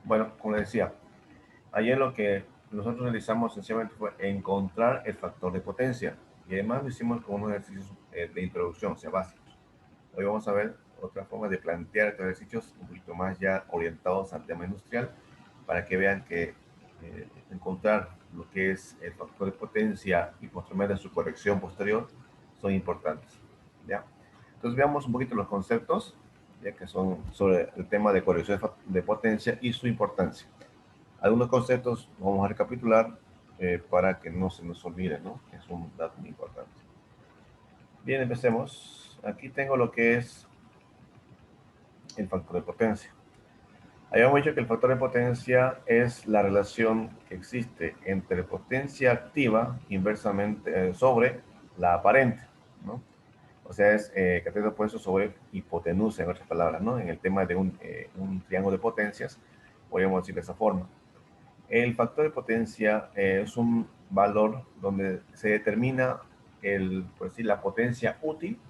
Bueno, como les decía, ayer lo que nosotros realizamos sencillamente fue encontrar el factor de potencia y además lo hicimos con unos ejercicios de introducción, o sea, básicos. Hoy vamos a ver otra forma de plantear estos ejercicios un poquito más ya orientados al tema industrial para que vean que encontrar lo que es el factor de potencia y posteriormente su corrección posterior son importantes. ¿Ya? Entonces veamos un poquito los conceptos, ya que son sobre el tema de corrección de potencia y su importancia. Algunos conceptos vamos a recapitular para que no se nos olvide, ¿no? Que es un dato muy importante. Bien, empecemos. Aquí tengo lo que es el factor de potencia. Habíamos dicho que el factor de potencia es la relación que existe entre potencia activa inversamente sobre la aparente, ¿no? O sea, es cateto opuesto sobre hipotenusa, en otras palabras, ¿no? En el tema de un triángulo de potencias, podríamos decir de esa forma. El factor de potencia es un valor donde se determina por decir, la potencia útil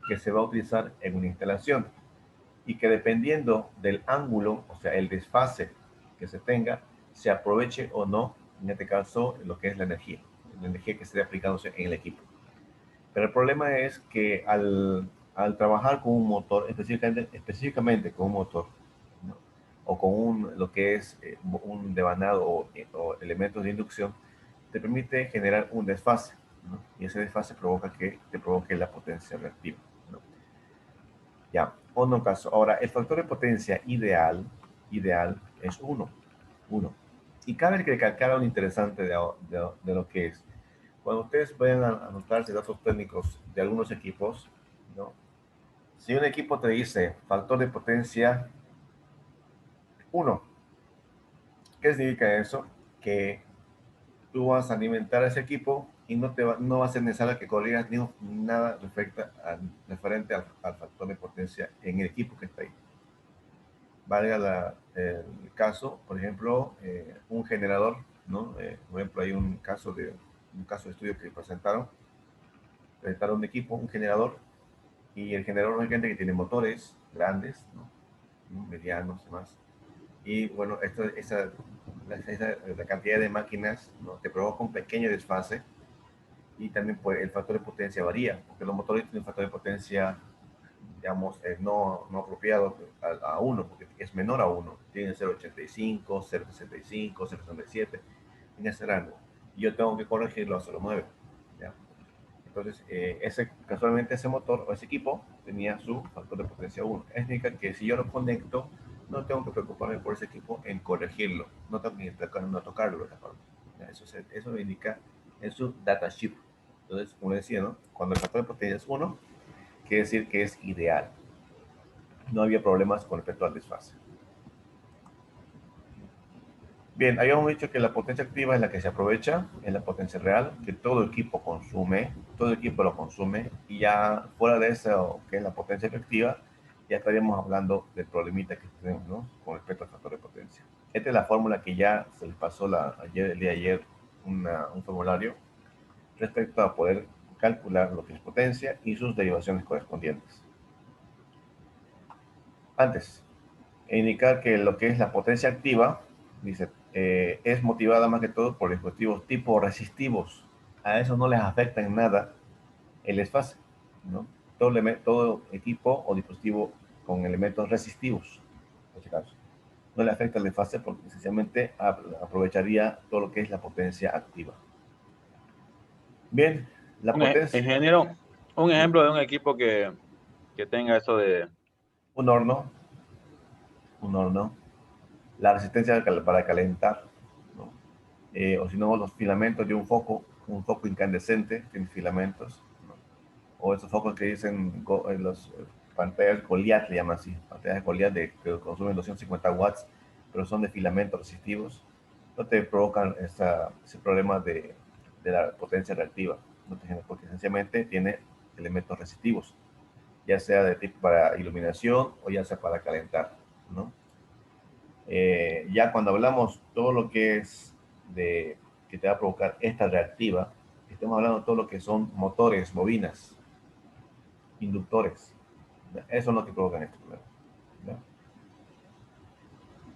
que se va a utilizar en una instalación y que dependiendo del ángulo, o sea, el desfase que se tenga, se aproveche o no, en este caso, lo que es la energía que esté aplicándose en el equipo. Pero el problema es que al trabajar con un motor, específicamente con un motor, ¿no? O con lo que es un devanado o elementos de inducción, te permite generar un desfase, ¿no? Y ese desfase provoca que te provoque la potencia reactiva, ¿no? Ya, o no caso. Ahora, el factor de potencia ideal es uno. Y cabe recalcar algo interesante de lo que es. Cuando ustedes vayan a anotarse datos técnicos de algunos equipos, ¿no? Si un equipo te dice factor de potencia uno, ¿qué significa eso? Que tú vas a alimentar a ese equipo y no va a ser necesario que corrijas ni nada referente al factor de potencia en el equipo que está ahí. Valga el caso, por ejemplo, un generador, ¿no? Por ejemplo, hay un caso de estudio que presentaron un equipo, un generador, y el generador lógicamente que tiene motores grandes, ¿no? Medianos y más. Y bueno, la cantidad de máquinas, ¿no? Te provoca un pequeño desfase y también pues, el factor de potencia varía, porque los motores tienen un factor de potencia, digamos, no apropiado a 1, porque es menor a 1. Tiene 0,85, 0,65, 0,67, en ese rango. Y yo tengo que corregirlo a 0,9. ¿Ya? Entonces, casualmente ese motor o ese equipo tenía su factor de potencia 1. Es decir, que si yo lo conecto, no tengo que preocuparme por ese equipo en corregirlo. No tengo que no tocarlo de esta forma. Eso lo indica en su datasheet. Entonces, como decía, ¿no? Cuando el factor de potencia es 1, quiere decir que es ideal. No había problemas con respecto al desfase. Bien, habíamos dicho que la potencia activa es la que se aprovecha, es la potencia real, que todo equipo consume, todo equipo lo consume, y ya fuera de eso, que es la potencia efectiva, ya estaríamos hablando del problemita que tenemos, ¿no? Con respecto al factor de potencia. Esta es la fórmula que ya se les pasó el día de ayer un formulario respecto a poder calcular lo que es potencia y sus derivaciones correspondientes. Antes, indicar que lo que es la potencia activa, dice, es motivada más que todo por dispositivos tipo resistivos. A eso no les afecta en nada el desfase, ¿no? Todo equipo o dispositivo con elementos resistivos, en este caso, no le afecta el desfase porque esencialmente aprovecharía todo lo que es la potencia activa. Bien, la potencia, Ingeniero, un ejemplo de un equipo que tenga eso de... un horno, un horno, la resistencia para calentar, ¿no? O si no, los filamentos de un foco incandescente, tiene filamentos, ¿no? O esos focos que dicen los pantallas Goliath, le llaman así, pantallas Goliath que consumen 250 watts, pero son de filamentos resistivos, no te provocan ese problema de la potencia reactiva, no te genera, porque esencialmente tiene elementos resistivos, ya sea de tipo para iluminación o ya sea para calentar, ¿no? Ya cuando hablamos todo lo que es que te va a provocar esta reactiva, estamos hablando de todo lo que son motores, bobinas, inductores. Eso es lo que provocan esto. ¿No?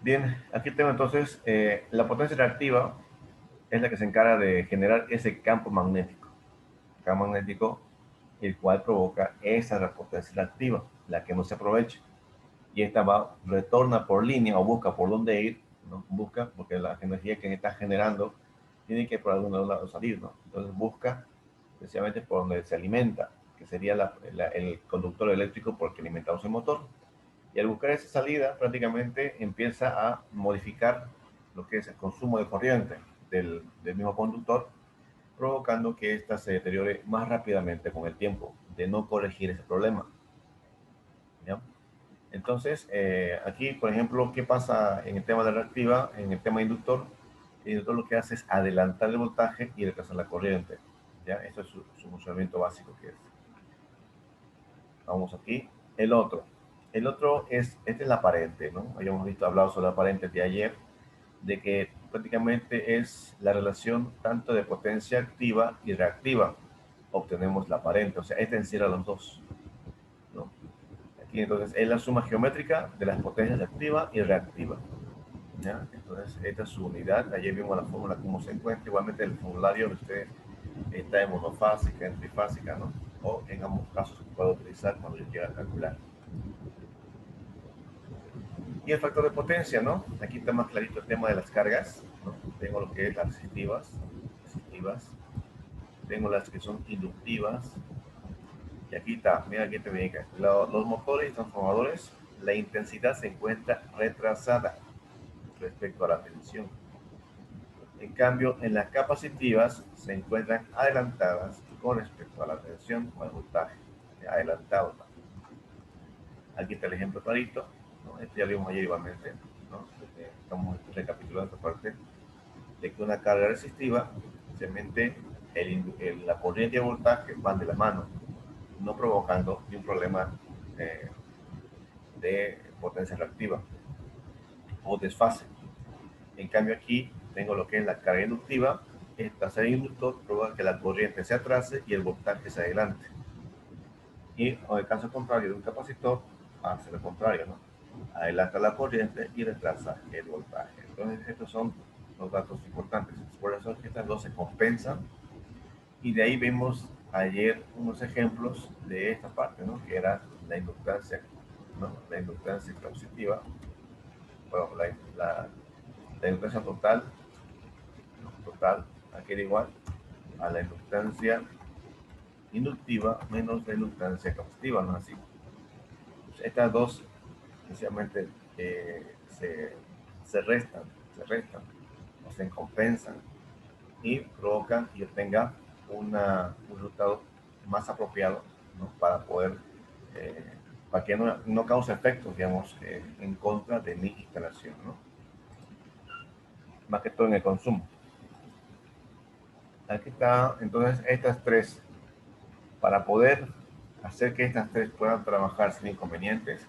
Bien, aquí tengo entonces la potencia reactiva es la que se encarga de generar ese campo magnético. Campo magnético, el cual provoca esa repotencia reactiva, la que no se aprovecha. Y esta va, retorna por línea o busca por dónde ir, ¿no? Busca, porque la energía que está generando tiene que por algún lado salir, ¿no? Entonces busca especialmente por donde se alimenta, que sería el conductor eléctrico por el que alimentamos el motor. Y al buscar esa salida, prácticamente empieza a modificar lo que es el consumo de corriente del mismo conductor, provocando que ésta se deteriore más rápidamente con el tiempo, de no corregir ese problema. ¿Ya? Entonces, aquí, por ejemplo, ¿qué pasa en el tema de la reactiva? En el tema inductor, el inductor lo que hace es adelantar el voltaje y retrasar la corriente. ¿Ya? Eso es su funcionamiento básico que es. Vamos aquí. El otro. El otro es, este es la aparente, ¿no? Habíamos visto, hablado sobre la aparente de ayer, de que prácticamente es la relación tanto de potencia activa y reactiva. Obtenemos la aparente, o sea, esta encierra los dos, ¿no? Aquí entonces es la suma geométrica de las potencias activa y reactiva. ¿Ya? Entonces, esta es su unidad. Ayer vimos la fórmula cómo se encuentra. Igualmente, el formulario de usted está en monofásica, en trifásica, ¿no? O en ambos casos se puede utilizar cuando yo quiera calcular. Y el factor de potencia, ¿no? Aquí está más clarito el tema de las cargas, ¿no? Tengo lo que es las resistivas, tengo las que son inductivas, y aquí está, mira, aquí te indica, los motores y transformadores, la intensidad se encuentra retrasada respecto a la tensión. En cambio, en las capacitivas se encuentran adelantadas con respecto a la tensión o al voltaje, adelantado. Aquí está el ejemplo clarito, ¿no? Este ya lo vimos ayer igualmente, ¿no? Estamos recapitulando esta parte de que una carga resistiva, simplemente la corriente y el voltaje van de la mano, no provocando ni un problema eh, de potencia reactiva o desfase. En cambio aquí tengo lo que es la carga inductiva. Esta serie inductor provoca que la corriente se atrase y el voltaje se adelante. Y en el caso contrario de un capacitor, hace lo contrario, ¿no? Adelanta la corriente y retrasa el voltaje. Entonces estos son los datos importantes. Por eso es que estas dos se compensan. Y de ahí vimos ayer unos ejemplos de esta parte, ¿no? Que era la inductancia, ¿no? La inductancia capacitiva, bueno, la inductancia total, aquí era igual a la inductancia inductiva menos la inductancia capacitiva, ¿no es así? Pues estas dos, especialmente, se, se restan, o se compensan y provocan y obtenga un resultado más apropiado, ¿no? Para poder, eh, para que no cause efectos, digamos, en contra de mi instalación, ¿no? Más que todo en el consumo. Aquí está, entonces, estas tres. Para poder hacer que estas tres puedan trabajar sin inconvenientes,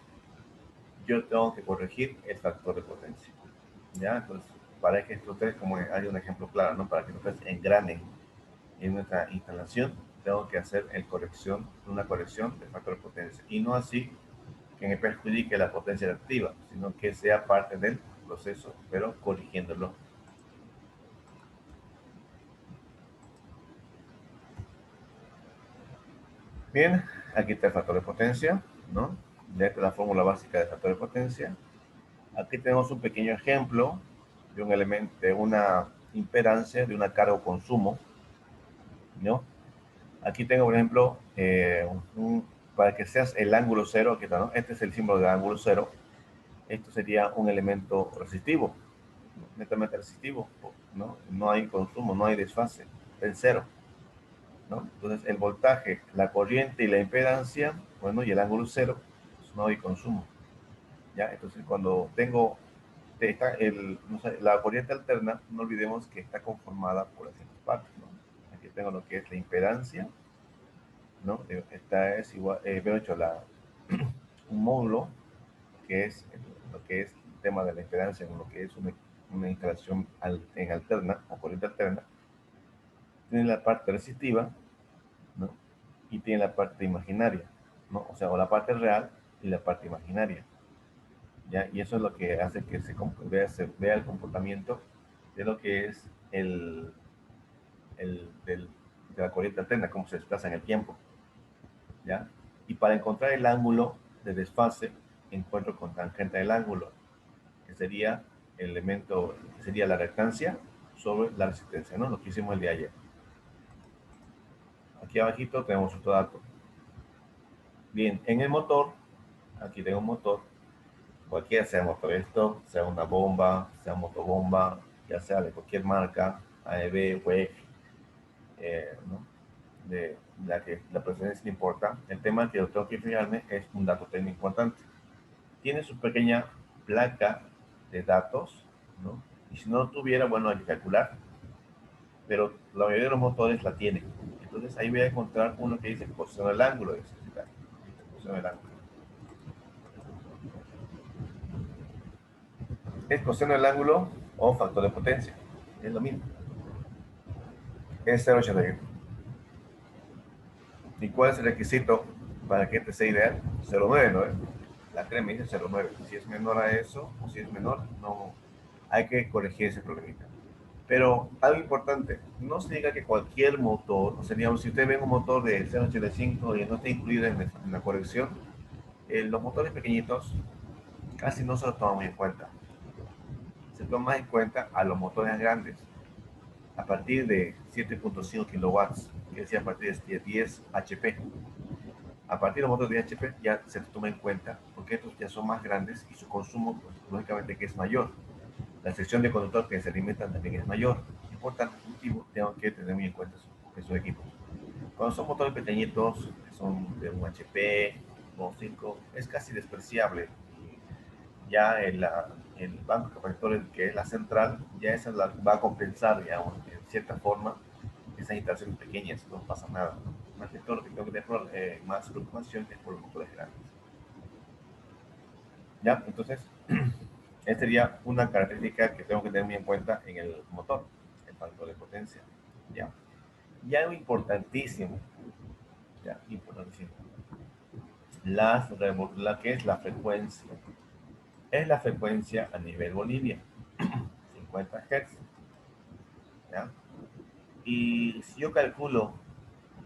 yo tengo que corregir el factor de potencia. ¿Ya? Entonces, para que estos tres, como hay un ejemplo claro, ¿no? Para que estos tres engranen en nuestra instalación, tengo que hacer una corrección del factor de potencia. Y no así que me perjudique la potencia reactiva, sino que sea parte del proceso, pero corrigiéndolo. Bien, aquí está el factor de potencia, ¿no? Ya está la fórmula básica del factor de potencia. Aquí tenemos un pequeño ejemplo de un elemento, de una impedancia, de una carga o consumo, ¿no? Aquí tengo, por ejemplo, para que seas el ángulo cero, aquí está, ¿no? Este es el símbolo del ángulo cero. Esto sería un elemento resistivo, netamente resistivo, ¿no? No hay consumo, no hay desfase, es cero, ¿no? Entonces, el voltaje, la corriente y la impedancia, bueno, y el ángulo cero, pues no hay consumo, ¿ya? Entonces, cuando tengo no sé, la corriente alterna, no olvidemos que está conformada por las siguientes partes, ¿no? Aquí tengo lo que es la impedancia, ¿no? Esta es igual, veo hecho un módulo que es lo que es el tema de la impedancia, en lo que es una instalación en alterna o corriente alterna. Tiene la parte resistiva, ¿no? Y tiene la parte imaginaria, ¿no? O sea, o la parte real y la parte imaginaria. ¿ya? Y eso es lo que hace que se vea el comportamiento de lo que es de la corriente alterna, cómo se desplaza en el tiempo, ¿ya? Y para encontrar el ángulo de desfase, encuentro con tangente del ángulo, que sería el elemento, que sería la reactancia sobre la resistencia, ¿no? Lo que hicimos el de ayer. Aquí abajito tenemos otro dato. Bien, en el motor, aquí tengo un motor, cualquiera sea motor esto, sea una bomba, sea motobomba, ya sea de cualquier marca, AEB, WEC, ¿no? De la que la preferencia no importa. El tema que yo tengo que fijarme es un dato técnico importante. Tiene su pequeña placa de datos, ¿no? Y si no lo tuviera, bueno, hay que calcular, pero la mayoría de los motores la tienen. Entonces ahí voy a encontrar uno que dice posición del ángulo, posición del ángulo. Es coseno del ángulo o factor de potencia. Es lo mismo. Es 0,81. ¿Y cuál es el requisito para que este sea ideal? 0,9, ¿no? La crema dice 0,9. Si es menor a eso, o si es menor, no hay que corregir ese problemita. Pero algo importante, no se diga que cualquier motor, o sea, digamos, si usted ve un motor de 0,85 y no está incluido en la corrección, los motores pequeñitos casi no se los toman muy en cuenta. Se toma más en cuenta a los motores grandes, a partir de 7.5 kilowatts, que decía a partir de 10 HP. A partir de los motores de 10 HP ya se toma en cuenta, porque estos ya son más grandes y su consumo, pues, lógicamente, que es mayor. La sección de conductor que se alimentan también es mayor. Y por tal motivo, tengo que tener muy en cuenta esos equipos. Cuando son motores pequeñitos, que son de 1 HP o 5, es casi despreciable. Ya el banco de capacitores, que es la central, ya esa va a compensar, digamos, en cierta forma, esas instalaciones pequeñas, no pasa nada. Más que todo lo que tengo que tener más preocupación es por los motores grandes. ¿Ya? Entonces, esta sería una característica que tengo que tener muy en cuenta en el motor, el factor de potencia. ¿Ya? Y algo importantísimo, ¿ya? Importantísimo, la que es la frecuencia. Es la frecuencia a nivel Bolivia, 50 Hz. ¿Ya? Y si yo calculo,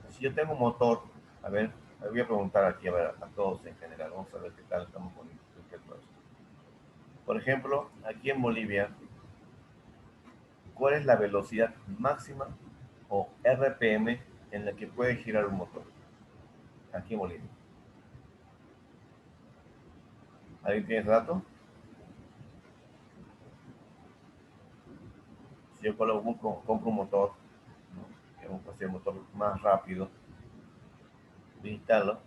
si yo tengo un motor, a ver, me voy a preguntar aquí a todos en general, vamos a ver qué tal estamos con respecto a esto. Por ejemplo, aquí en Bolivia, ¿cuál es la velocidad máxima o RPM en la que puede girar un motor? Aquí en Bolivia. ¿Alguien tiene ese dato? Si yo compro un motor, ¿no? Queremos hacer el motor más rápido, digitalo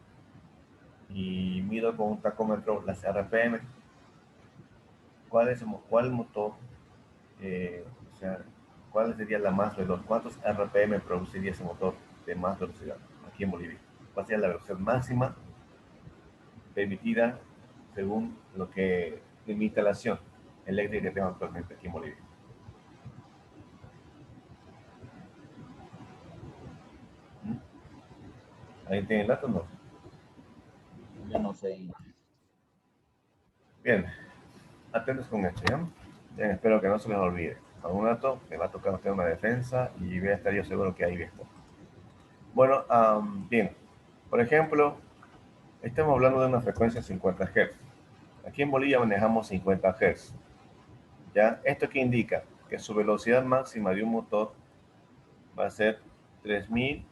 y mido con un tacómetro las RPM. ¿Cuál motor, o sea, cuál sería la más veloz? ¿Cuántos RPM produciría ese motor de más velocidad aquí en Bolivia? ¿Cuál sería la velocidad máxima permitida según lo que de mi instalación eléctrica que tengo actualmente aquí en Bolivia? ¿Mm? ¿Ahí tiene el dato o no? Yo no sé. Bien, atentos con esto, ¿ya? Bien, espero que no se les olvide. A un rato me va a tocar usted una defensa y voy a estar yo seguro que ahí va a estar. Bueno, bien. Por ejemplo, estamos hablando de una frecuencia de 50 Hz. Aquí en Bolivia manejamos 50 Hz. ¿Ya? ¿Esto qué indica? Que su velocidad máxima de un motor va a ser 3000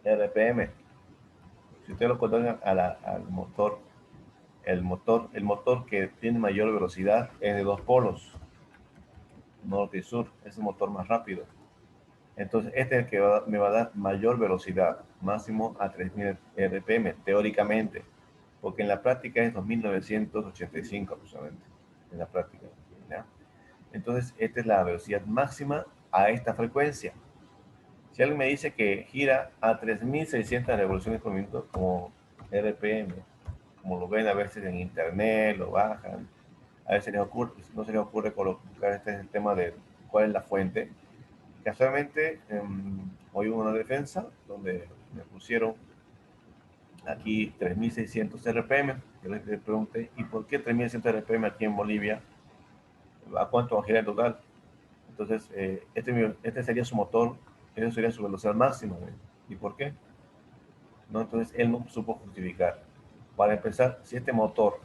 RPM. Si usted lo coloca al motor, el motor que tiene mayor velocidad es de dos polos, norte y sur, es el motor más rápido. Entonces, este es el que me va a dar mayor velocidad, máximo a 3000 RPM, teóricamente, porque en la práctica es 2985 aproximadamente, en la práctica, ¿ya? Entonces, esta es la velocidad máxima a esta frecuencia. Si alguien me dice que gira a 3600 revoluciones por minuto como RPM, como lo ven a veces en internet, lo bajan, a veces no se les ocurre colocar este tema de cuál es la fuente. Casualmente, hoy hubo una defensa donde me pusieron aquí 3600 RPM. que le pregunte, ¿y por qué 3100 RPM aquí en Bolivia? ¿A cuánto va a girar en total? Entonces, este sería su motor, esa sería su velocidad máxima. ¿Y por qué? ¿No? Entonces, él no supo justificar. Para empezar, si este motor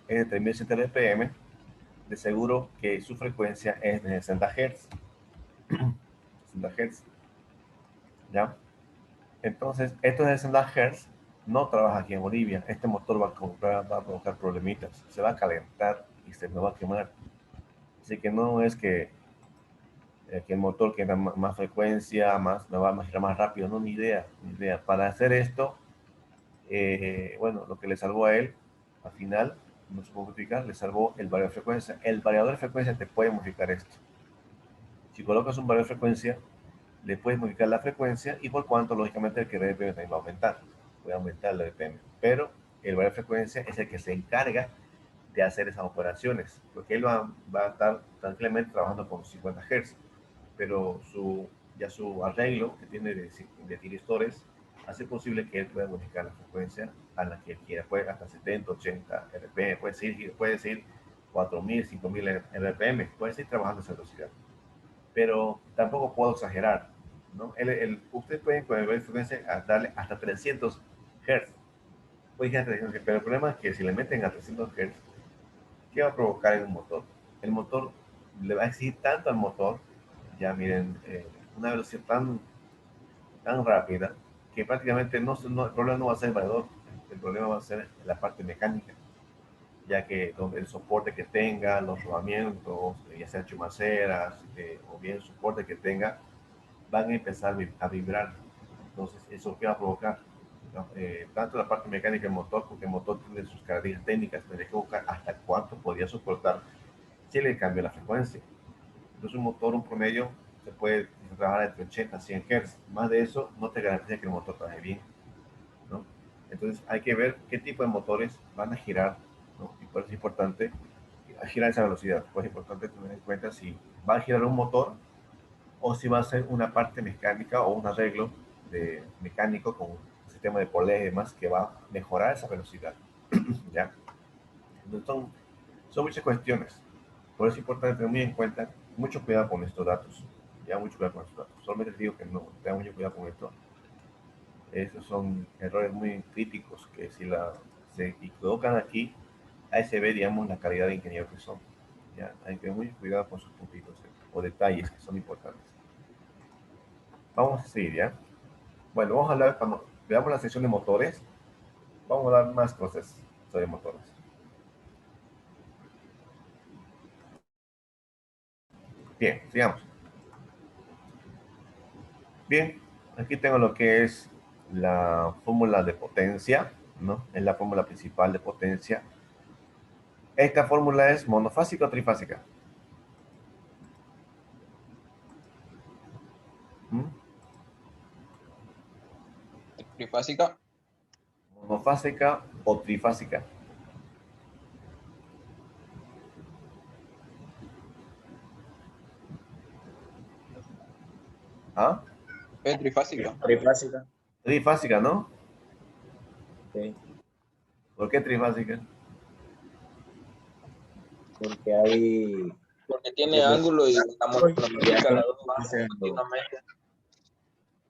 es de 3100 RPM, de seguro que su frecuencia es de 60 Hz. 60 Hz. ¿Ya? Entonces, esto de 60 Hz no trabaja aquí en Bolivia. Este motor va a provocar problemitas. Se va a calentar y se me va a quemar. Así que no es que el motor que da más frecuencia, me va a girar más rápido. No, ni idea, ni idea. Para hacer esto, bueno, lo que le salvó a él, al final, no se puede modificar, le salvó el variador de frecuencia. El variador de frecuencia te puede modificar esto. Si colocas un variador de frecuencia, le puedes modificar la frecuencia y por cuanto, lógicamente, el que RPM también va a aumentar. Puede aumentar el RPM. Pero el variador de frecuencia es el que se encarga de hacer esas operaciones, porque él va a estar tranquilamente trabajando con 50 Hz, pero ya su arreglo que tiene de tiristores hace posible que él pueda modificar la frecuencia a la que él quiera, puede hasta 70, 80 RPM, puede seguir 4000, 5000 RPM, puede seguir trabajando a esa velocidad. Pero tampoco puedo exagerar, ¿no? Usted puede con el frecuencia darle hasta 300 Hz, puede llegar a 300 Hz, pero el problema es que si le meten a 300 Hz, ¿qué va a provocar en un motor? El motor le va a exigir tanto al motor, ya miren, una velocidad tan rápida que prácticamente el problema no va a ser el variador, el problema va a ser la parte mecánica, ya que el soporte que tenga, los rodamientos, ya sea chumaceras o bien el soporte que tenga, van a empezar a vibrar. Entonces, ¿eso qué va a provocar? ¿No? Tanto la parte mecánica del motor, porque el motor tiene sus características técnicas, tendría que buscar hasta cuánto podría soportar si le cambia la frecuencia. Entonces, un motor, un promedio, se puede trabajar entre 80 a 100 Hz. Más de eso no te garantiza que el motor trabaje bien, ¿no? Entonces, hay que ver qué tipo de motores van a girar, ¿no? Y por eso es importante girar a esa velocidad. Pues es importante tener en cuenta si va a girar un motor o si va a ser una parte mecánica o un arreglo mecánico con un sistema de poleas y demás que va a mejorar esa velocidad. ¿Ya? Entonces son muchas cuestiones. Por eso es importante tener muy en cuenta, mucho cuidado con estos datos. Ya, mucho cuidado con estos datos. Solamente les digo que no, tengan mucho cuidado con esto. Esos son errores muy críticos que si se equivocan aquí, ahí se ve, digamos, la calidad de ingeniero que son. ¿Ya? Hay que tener muy cuidado con sus puntitos o detalles que son importantes. Vamos a seguir, ¿ya? Bueno, vamos a hablar, cuando veamos la sección de motores, vamos a dar más cosas sobre motores. Bien, sigamos. Bien, aquí tengo lo que es la fórmula de potencia, ¿no? Es la fórmula principal de potencia. Esta fórmula es monofásica o trifásica. ¿Mm? Trifásica. Monofásica o trifásica. ¿Ah? Es trifásica. Trifásica. Trifásica, ¿no? Sí, ¿Por qué trifásica? porque hay Porque tiene ángulo y la monofásica, las dos van haciendo continuamente.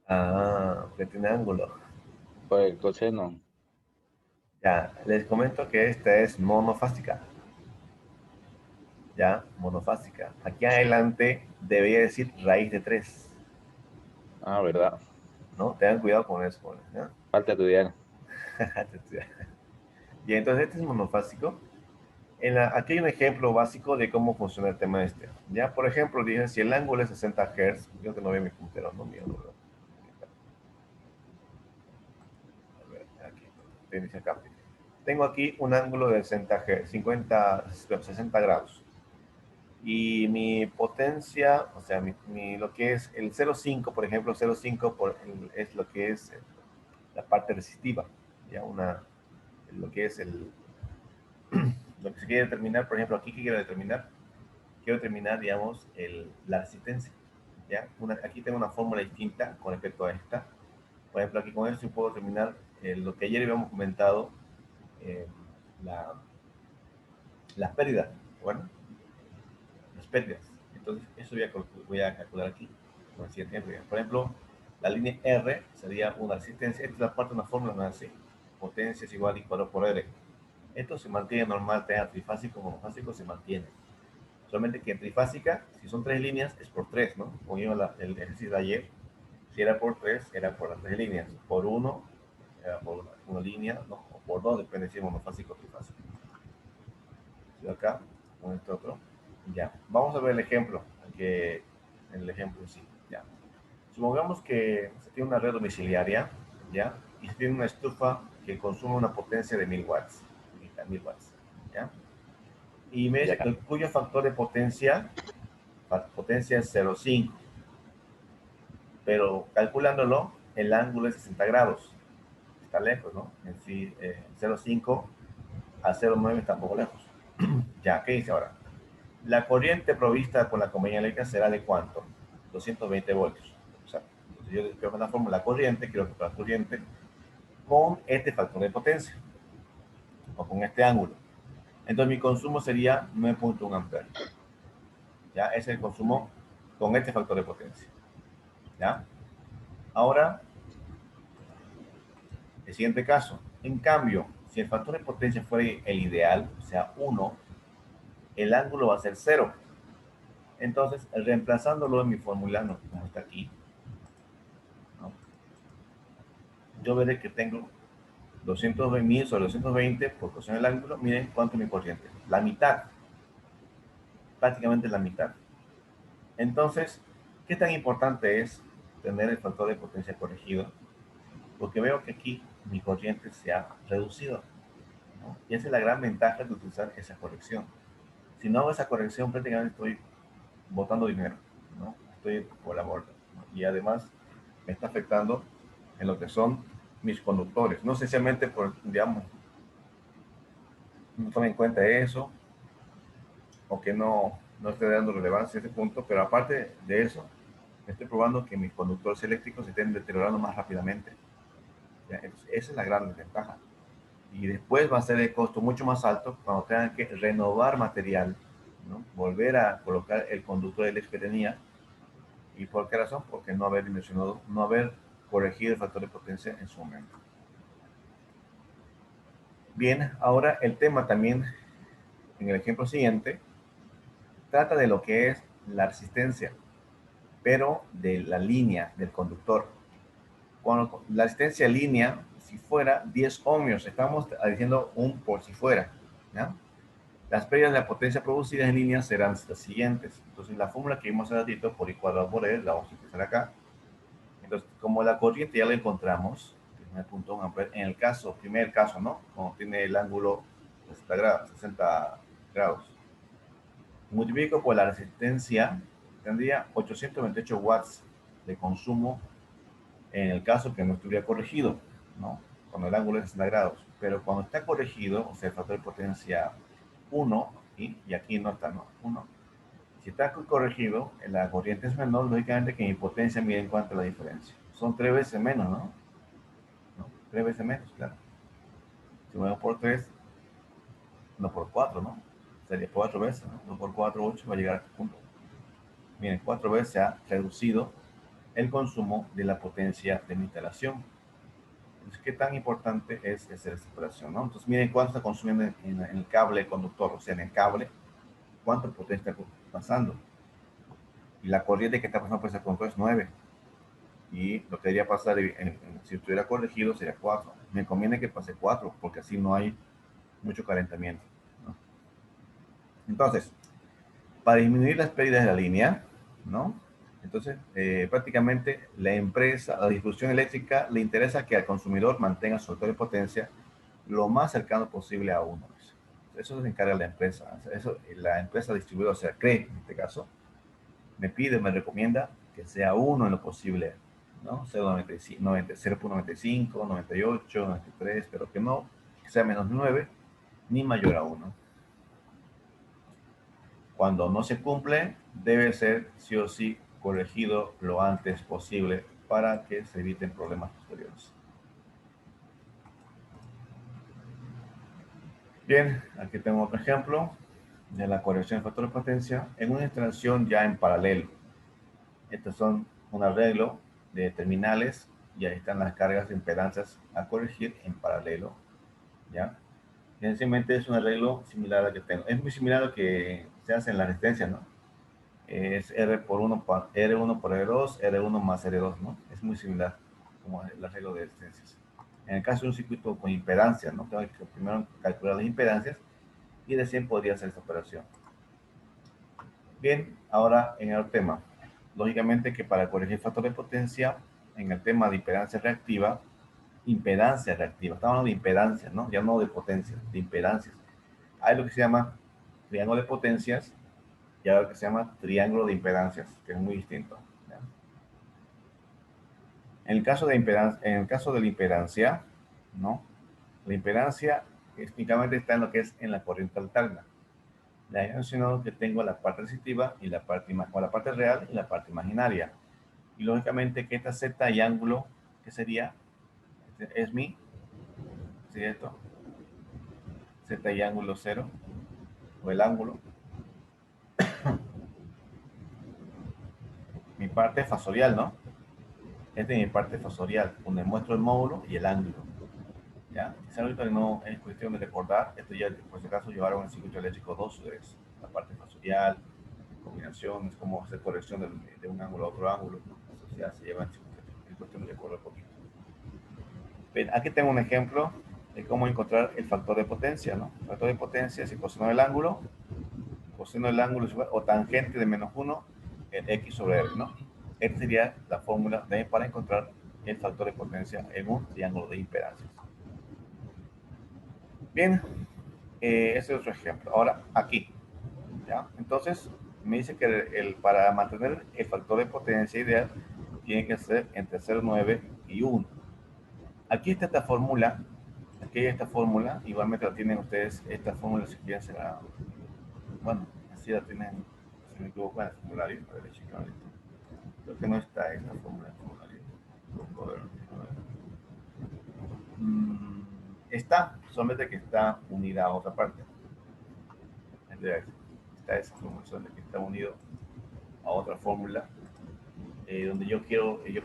Ah, que tiene ángulo. Por el coseno. Ya, les comento que esta es monofásica. Ya, monofásica. Aquí adelante debería decir raíz de 3, Ah, verdad. ¿no? Tengan cuidado con eso, ¿no? Falta estudiar. Y entonces este es monofásico. Aquí hay un ejemplo básico de cómo funciona el tema este. Ya, por ejemplo, dije, si el ángulo es 60 Hz, yo que no veo mi puntero, no mío, no, a ver, aquí, acá. Tengo aquí un ángulo de 60 Hz, 60 grados. Y mi potencia, o sea, lo que es el 0,5, por ejemplo, 0,5 es lo que es la parte resistiva, ya lo que es lo que se quiere determinar, por ejemplo, aquí que quiero determinar, digamos, la resistencia, ya, aquí tengo una fórmula distinta con respecto a esta, por ejemplo, aquí con esto puedo determinar lo que ayer habíamos comentado, las pérdidas. Bueno, las pérdidas. Entonces, eso voy a calcular aquí con el siguiente ejemplo. Por ejemplo, la línea R sería una resistencia. Esta es la parte de una fórmula, no es así. Potencia es igual a I por R. Esto se mantiene normal, tenga trifásico o monofásico, se mantiene. Solamente que en trifásica, si son 3 líneas, es por 3, ¿no? Como el ejercicio de ayer, si era por 3, era por las 3 líneas. Por 1, era por una línea, ¿no? O por 2, depende si es monofásico o trifásico. ¿Sí? Acá, con este otro. Ya. Vamos a ver el ejemplo. El ejemplo sí. Ya. Supongamos que se tiene una red domiciliaria, ¿ya? Y se tiene una estufa que consume una potencia de 1000 watts. 1000 watts, ¿ya? Y me dice que cuyo factor de potencia es 0,5. Pero calculándolo, el ángulo es 60 grados. Está lejos, ¿no? En sí, 0,5 a 0,9 está un poco lejos. Ya, ¿qué dice ahora? La corriente provista por la compañía eléctrica será de ¿cuánto? 220 voltios. O sea, yo quiero que la fórmula corriente, quiero que la corriente con este factor de potencia o con este ángulo. Entonces mi consumo sería 9.1 amperes. Ya, ese es el consumo con este factor de potencia. ¿Ya? Ahora, el siguiente caso. En cambio, si el factor de potencia fuera el ideal, o sea, 1, el ángulo va a ser 0. Entonces, reemplazándolo en mi fórmula, no, como está aquí, ¿no? Yo veré que tengo 220.000 sobre 220 por coseno del ángulo. Miren cuánto es mi corriente. La mitad. Prácticamente la mitad. Entonces, ¿qué tan importante es tener el factor de potencia corregido? Porque veo que aquí mi corriente se ha reducido, ¿no? Y esa es la gran ventaja de utilizar esa corrección. Si no hago esa corrección, prácticamente estoy botando dinero, ¿no? Estoy por la borda, ¿no? Y además me está afectando en lo que son mis conductores. No esencialmente por, digamos, no tome en cuenta eso, o que no esté dando relevancia a ese punto, pero aparte de eso, estoy probando que mis conductores eléctricos se estén deteriorando más rápidamente. ¿Ya? Entonces, esa es la gran desventaja. Y después va a ser el costo mucho más alto cuando tengan que renovar material, ¿no? Volver a colocar el conductor eléctrico que tenía. ¿Y por qué razón? Porque no haber dimensionado, no haber corregido el factor de potencia en su momento. Bien, ahora el tema también, en el ejemplo siguiente, trata de lo que es la resistencia, pero de la línea del conductor. Cuando la resistencia línea, si fuera 10 ohmios, estamos diciendo un por si fuera, ¿ya? Las pérdidas de la potencia producida en línea serán las siguientes. Entonces, la fórmula que vimos hace ratito, por I cuadrado por E, la vamos a utilizar acá. Entonces, como la corriente ya la encontramos, 9.1 amperes, en el caso, primer caso, ¿no? Como tiene el ángulo 60 grados. Multiplico por la resistencia, tendría 828 watts de consumo en el caso que no estuviera corregido, ¿no? Cuando el ángulo es 60 grados. Pero cuando está corregido, o sea, el factor de potencia 1, y aquí no está, ¿no? 1. Si está corregido, la corriente es menor, lógicamente que mi potencia mide en cuanto a la diferencia. Son 3 veces menos, ¿no? 3 veces menos, claro. Si vamos por 3, no por 4, ¿no? Sería 4 veces, ¿no? 2 por 4, 8, va a llegar a este punto. Miren, 4 veces se ha reducido el consumo de la potencia de mi instalación. Entonces, ¿qué tan importante es hacer esta operación, no? Entonces, miren cuánto está consumiendo en el cable conductor, o sea, en el cable, cuánta potencia está pasando. Y la corriente que está pasando por ese conductor es 9. Y lo que debería pasar, si estuviera corregido, sería 4. Me conviene que pase 4, porque así no hay mucho calentamiento, ¿no? Entonces, para disminuir las pérdidas de la línea, ¿no? Entonces, prácticamente la empresa, la distribución eléctrica, le interesa que al consumidor mantenga su factor de potencia lo más cercano posible a 1. Eso se encarga la empresa. Eso, la empresa distribuidora, o sea, CRE, en este caso, me pide, me recomienda que sea 1 en lo posible, ¿no? 0.95, 98, 93, pero que no que sea menos de 9 ni mayor a 1. Cuando no se cumple, debe ser sí o sí corregido lo antes posible para que se eviten problemas posteriores. Bien, aquí tengo otro ejemplo de la corrección de factor de potencia en una instalación ya en paralelo. Estos son un arreglo de terminales y ahí están las cargas de impedancias a corregir en paralelo, ¿ya? Esencialmente es un arreglo similar al que tengo. Es muy similar a lo que se hace en la resistencia, ¿no? Es R1 por R2, R1 más R2, ¿no? Es muy similar como el arreglo de resistencias. En el caso de un circuito con impedancias, ¿no? Tengo que primero calcular las impedancias y recién podría hacer esta operación. Bien, ahora en el tema. Lógicamente que para corregir factor de potencia, en el tema de impedancia reactiva, estamos hablando de impedancias, ¿no? Ya no de potencia, de impedancias. Hay lo que se llama triángulo de potencias y hay lo que se llama triángulo de impedancias, que es muy distinto, ¿ya? En el caso de la impedancia, ¿no? La impedancia técnicamente está en lo que es en la corriente alterna. Ya he mencionado que tengo la parte resistiva y la parte real y la parte imaginaria. Y lógicamente que esta Z y ángulo, que sería, es mi, sería esto, Z y ángulo 0, o el ángulo, mi parte fasorial, ¿no? Esta es mi parte fasorial, donde muestro el módulo y el ángulo. ¿Ya? Quizá ahorita no es cuestión de recordar, esto ya por si acaso llevaron el circuito eléctrico 2, es la parte fasorial, combinaciones, cómo hacer corrección de un ángulo a otro ángulo, eso ya se lleva en circuito eléctrico, es cuestión de recordar un poquito. Bien, aquí tengo un ejemplo de cómo encontrar el factor de potencia, ¿no? El factor de potencia es el coseno del ángulo es igual, o tangente de menos 1 en X sobre R, ¿no? Esta sería la fórmula para encontrar el factor de potencia en un triángulo de impedancias. Bien, ese es otro ejemplo. Ahora, aquí, ¿ya? Entonces, me dice que para mantener el factor de potencia ideal, tiene que ser entre 0,9 y 1. Aquí está esta fórmula, igualmente la tienen ustedes, esta fórmula si quieren se la, bueno, así la tienen, si me equivoco en el formulario, a ver, checar ahorita. Creo que no está esta fórmula en el formulario. Está, solamente que está unida a otra parte. Está esa fórmula, solamente que está unido a otra fórmula, donde yo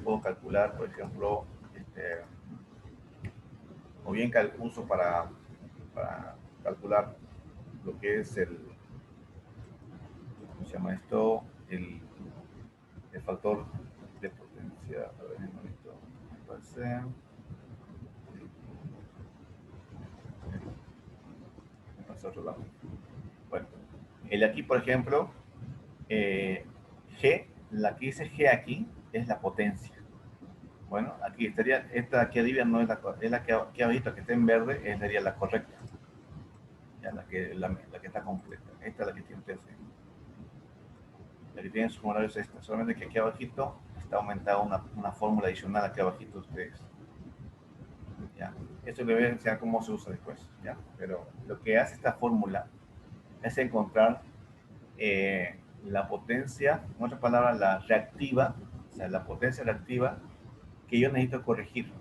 puedo calcular, por ejemplo, o bien uso para calcular lo que es ¿cómo se llama esto? El factor de potencia. A ver, un momento. Me pasa otro lado. Bueno, el de aquí, por ejemplo, G, la que dice G aquí es la potencia. Bueno, aquí estaría, esta de aquí arriba no es la que aquí abajito, que está en verde, sería la correcta. Ya, la que está completa. Esta es la que tiene ustedes. La que tiene en su formulario es esta. Solamente que aquí abajito está aumentada una fórmula adicional aquí abajito de ustedes. ¿Ya? Esto les voy a enseñar cómo se usa después. ¿Ya? Pero lo que hace esta fórmula es encontrar la potencia, en otras palabras, la reactiva, o sea, la potencia reactiva que yo necesito corregir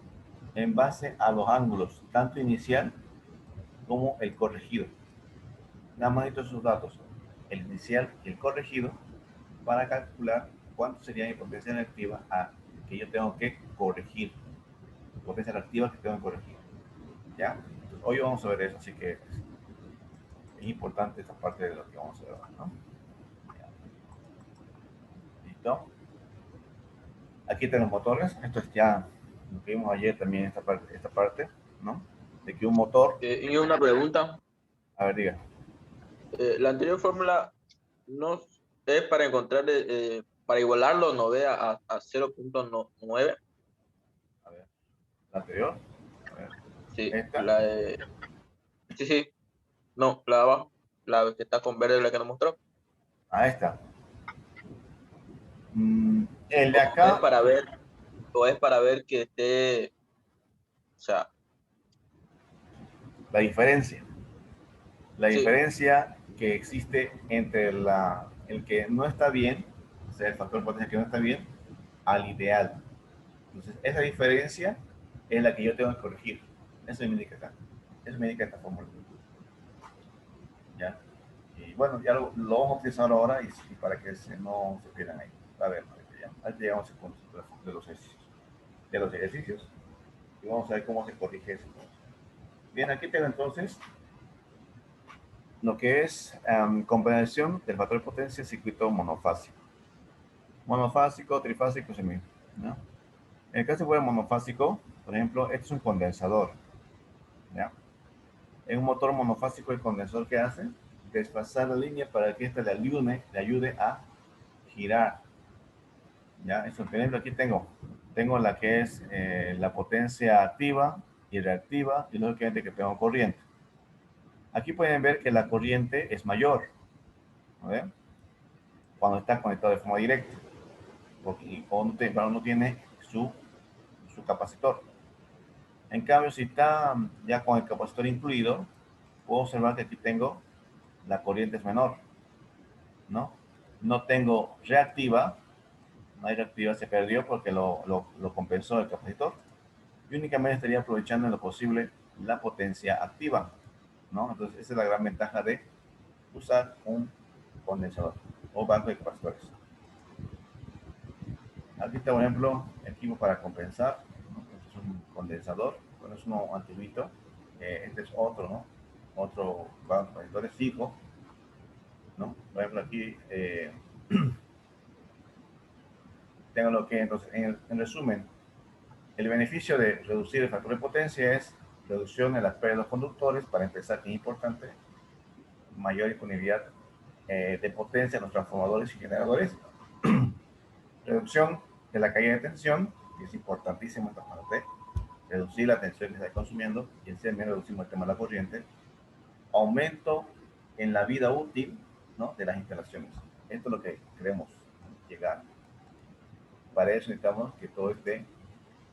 en base a los ángulos, tanto inicial como el corregido. Nada más necesito esos datos, el inicial y el corregido, para calcular cuánto sería mi potencia reactiva que yo tengo que corregir, potencia reactiva que tengo que corregir. ¿Ya? Entonces, hoy vamos a ver eso, así que es importante esta parte de lo que vamos a ver, ¿no? ¿Listo? Aquí están los motores. Esto es ya lo que vimos ayer también, esta parte, ¿no? De que un motor... Y una pregunta. A ver, diga. La anterior fórmula no es para encontrar, para igualarlo, no vea a 0.9. A ver, la anterior. A ver. Sí, Esta. sí. No, la de abajo. La que está con verde, la que nos mostró. A esta. El de acá. Es para ver que esté, o sea, La diferencia. La sí. diferencia que existe entre el que no está bien, o sea, el factor de potencia que no está bien, al ideal. Entonces, esa diferencia es la que yo tengo que corregir. Eso me indica acá. Eso me indica esta fórmula. ¿ya? Y bueno, ya lo vamos a utilizar ahora y para que no se pierdan ahí. A ver, ya. Ahí llegamos al punto de los ejercicios y vamos a ver cómo se corrige eso. Bien, aquí tengo entonces lo que es comprensión del factor de potencia circuito monofásico. Monofásico, trifásico, semi, ¿no? En el caso de monofásico, por ejemplo, este es un condensador, ¿ya? En un motor monofásico, el condensador que hace desplazar la línea para que ésta le ayude a girar, ¿ya? Eso, por ejemplo, aquí tengo la que es la potencia activa y reactiva y lógicamente que tengo corriente. Aquí pueden ver que la corriente es mayor, ¿no? Cuando está conectado de forma directa, porque cuando no tiene su capacitor. En cambio, si está ya con el capacitor incluido, puedo observar que aquí tengo la corriente es menor, ¿no? No tengo reactiva, no hay reactiva, se perdió porque lo compensó el capacitor. Y únicamente estaría aprovechando en lo posible la potencia activa, ¿no? Entonces, esa es la gran ventaja de usar un condensador o banco de capacitores. Aquí está, por ejemplo, equipo para compensar, ¿no? Este es un condensador, bueno, es uno antiguito. Este es otro, ¿no? Otro banco de capacitores fijo, ¿no? Por ejemplo, aquí tengo lo que, entonces, en resumen, el beneficio de reducir el factor de potencia es reducción en las pérdidas de los conductores, para empezar, que es importante, mayor disponibilidad de potencia en los transformadores y generadores, reducción de la caída de tensión, que es importantísimo esta parte, reducir la tensión que se está consumiendo, y en también reducimos el tema de la corriente, aumento en la vida útil, ¿no?, de las instalaciones. Esto es lo que queremos llegar. Para eso necesitamos que todo esté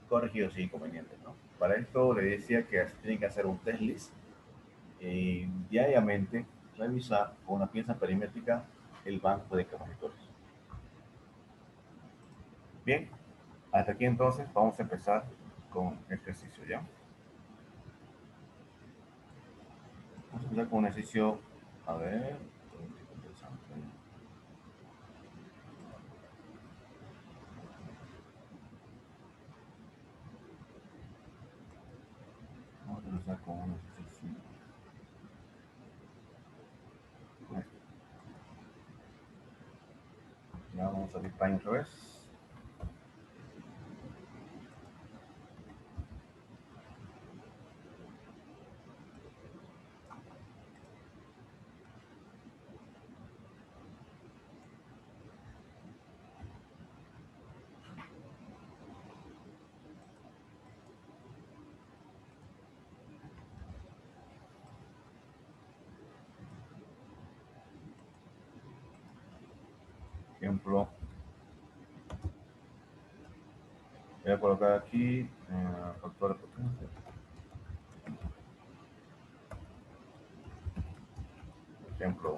corregido sin inconvenientes, ¿no? Para esto le decía que tienen que hacer un test list y diariamente revisar con una pieza perimétrica el banco de capacitores. Bien, hasta aquí entonces vamos a empezar con el ejercicio, ¿ya? Vamos a empezar con un ejercicio, a ver, vamos a empezar con un ejercicio. Ya vamos a abrir Paint otra vez. Ejemplo, voy a colocar aquí factor de potencia. Ejemplo,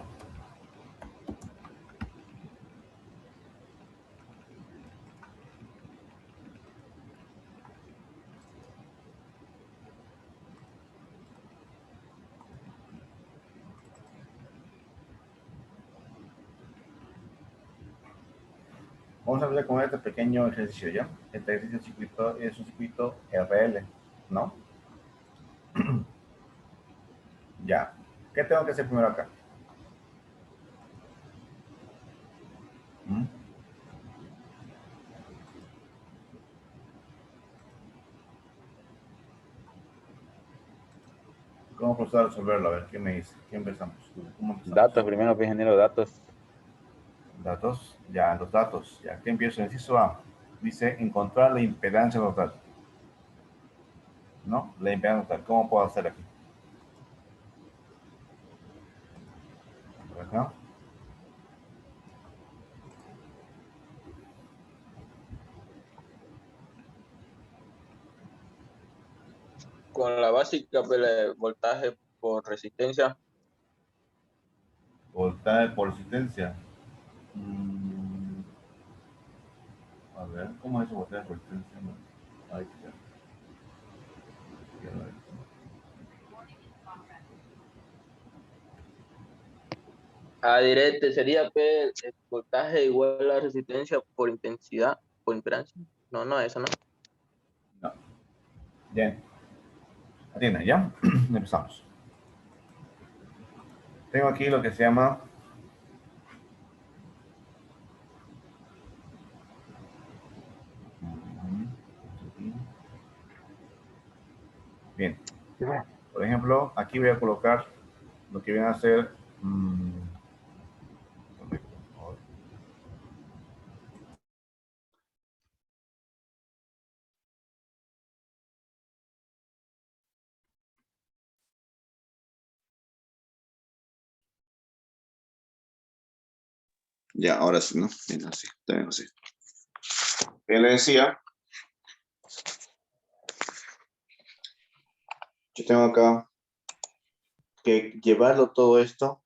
vamos a empezar con este pequeño ejercicio, ¿ya? Este ejercicio es un circuito RL, ¿no? Ya. ¿Qué tengo que hacer primero acá? ¿Mm? ¿Cómo proceder a resolverlo? A ver, ¿qué me dice? ¿Qué empezamos? ¿Cómo empezamos? Datos, primero, pues, ingeniero, datos. Datos, ya, los datos. Ya, ¿qué empiezo? El inciso A. Dice encontrar la impedancia total. ¿No? La impedancia total. ¿Cómo puedo hacer aquí? Por acá. Con la básica, pues, voltaje por resistencia. Voltaje por resistencia. A ver, ¿cómo es eso? Voltaje por resistencia. No. Ahí está. Adherente sería P, el voltaje igual a la resistencia por intensidad, por impedancia. No, no, eso no. No. Bien. Atiendan, ¿ya? Empezamos. Tengo aquí lo que se llama bien. Por ejemplo, aquí voy a colocar lo que viene a ser ya, ahora sí, ¿no? Bien, así, también así. Bien, le decía, yo tengo acá que llevarlo todo esto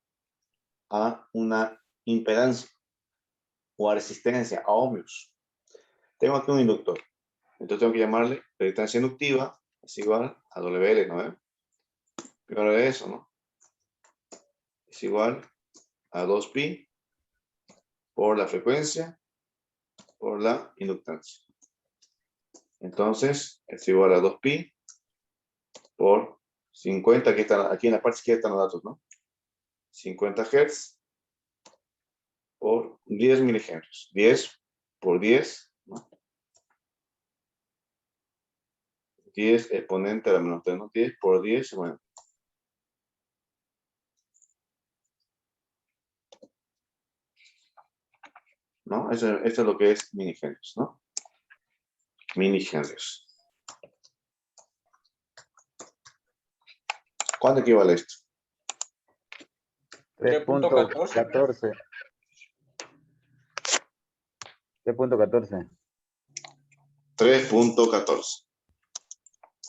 a una impedancia o a resistencia, a ohmios. Tengo aquí un inductor. Entonces tengo que llamarle resistencia inductiva es igual a WL, ¿no? Primero de eso, ¿no? Es igual a 2pi por la frecuencia por la inductancia. Entonces, es igual a 2pi por 50, aquí en la parte izquierda están los datos, ¿no? 50 Hz por 10 milihenrios. 10 por 10, ¿no? 10 exponente a la menos 3, ¿no? 10 por 10, bueno. ¿No? Esto es lo que es milihenrios, ¿no? Milihenrios. ¿Cuánto equivale esto? 3.14. 3.14. 3.14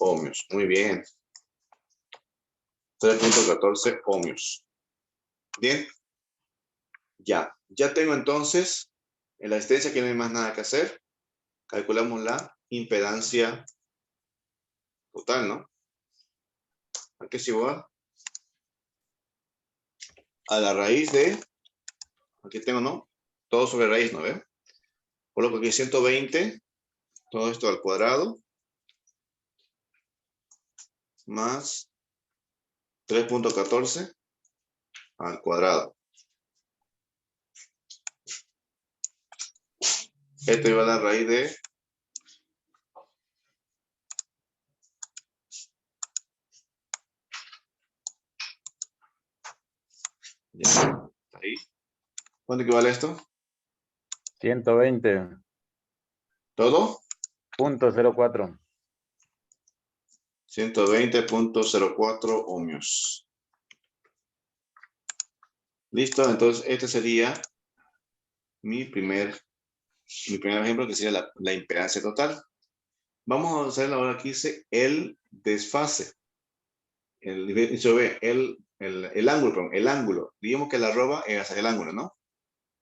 ohmios. Muy bien. 3.14 ohmios. Bien. Ya tengo entonces en la resistencia que no hay más nada que hacer. Calculamos la impedancia total, ¿no? Aquí es igual a la raíz de, aquí tengo, ¿no? Todo sobre raíz, ¿no ven? Coloco aquí 120, todo esto al cuadrado, más 3.14 al cuadrado. Esto iba a dar raíz de ya, ahí. ¿Cuánto equivale esto? 120.04. ¿Todo? 120.04 ohmios. Listo, entonces este sería mi primer ejemplo, que sería la impedancia total. Vamos a hacer ahora aquí dice el desfase. El ángulo, perdón, el ángulo. Digamos que la arroba es el ángulo, ¿no?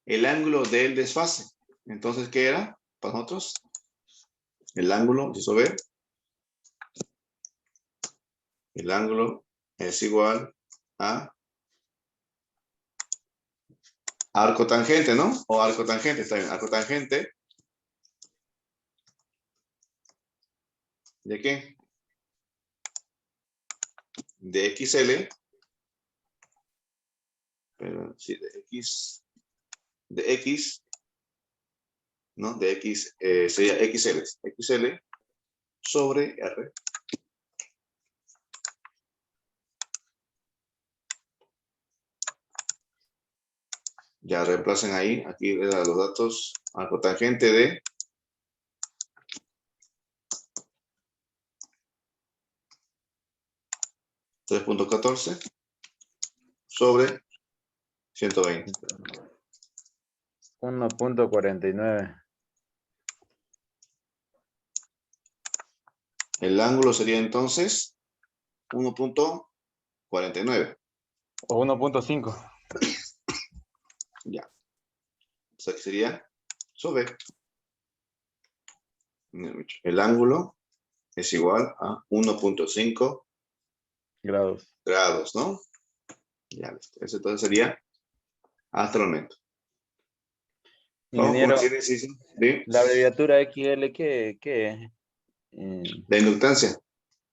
El ángulo del desfase. Entonces, ¿qué era para nosotros? El ángulo, si se ve, el ángulo es igual a arco tangente, ¿no? O arco tangente, está bien. Arco tangente. ¿De qué? De XL. Pero sí, de X, ¿no? De X sería XL sobre R. Ya reemplacen ahí, aquí le da los datos al cotangente de .14 sobre 120. 1.49. El ángulo sería entonces 1.49. O 1.5. Ya. O sea que sería sobre. El ángulo es igual a 1.5 grados. grados, ¿no? Ya, eso entonces sería hasta el momento. Vamos con Ingeniero, el siguiente ejercicio. ¿Sí? la abreviatura XL, ¿qué es? De inductancia.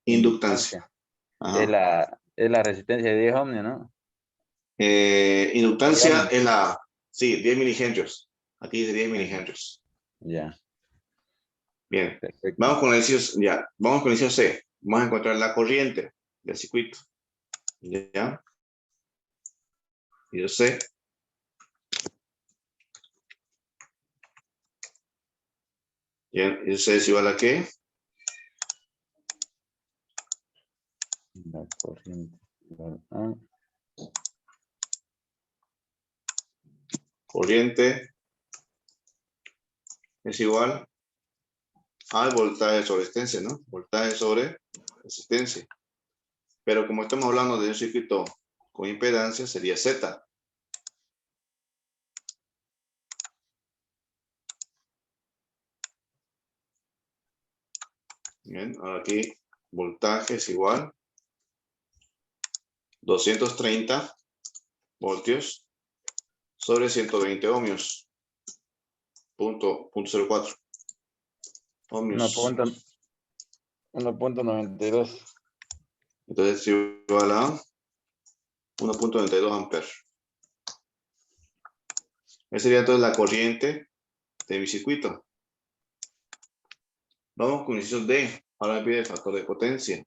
Inductancia. Ajá. Es la resistencia de 10 ohmios, ¿no? Inductancia Ohmios. es la, sí, 10 milihenrios. Aquí dice 10 milihenrios. Ya, Bien. perfecto. Vamos con el ejercicio, ya. Vamos con el ejercicio C. Vamos a encontrar la corriente del circuito. Ya. Ejercicio C. Bien. Ejercicio C es igual a qué? La corriente. Ah, Corriente es igual al voltaje sobre resistencia, ¿no? Voltaje sobre resistencia. Pero como estamos hablando de un circuito con impedancia, sería Z. Bien, ahora aquí voltaje es igual 230 voltios sobre 120 ohmios. Punto 04 ohmios. 1.92. Entonces es igual a 1.92 amperes. Esa sería entonces la corriente de mi circuito. Vamos con el inciso D. Ahora me pide el factor de potencia.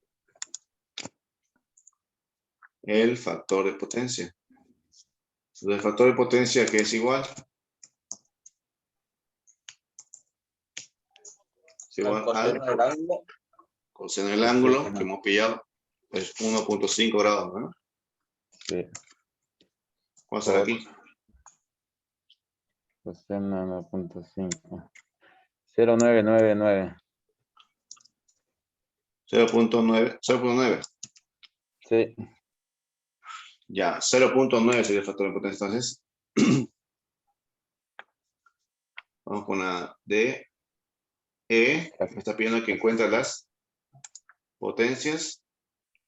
El factor de potencia. Entonces, el factor de potencia que es igual. Es igual Coseno del ángulo. coseno del ángulo que hemos pillado. Es 1.5 grados, ¿no? Sí. ¿Cuál será aquí? Coseno 1.5. 0.999. 0.9. 0.9. Sí. Ya, 0.9 sería el factor de potencia. Entonces, vamos con la D. E. Me está pidiendo que encuentre las potencias.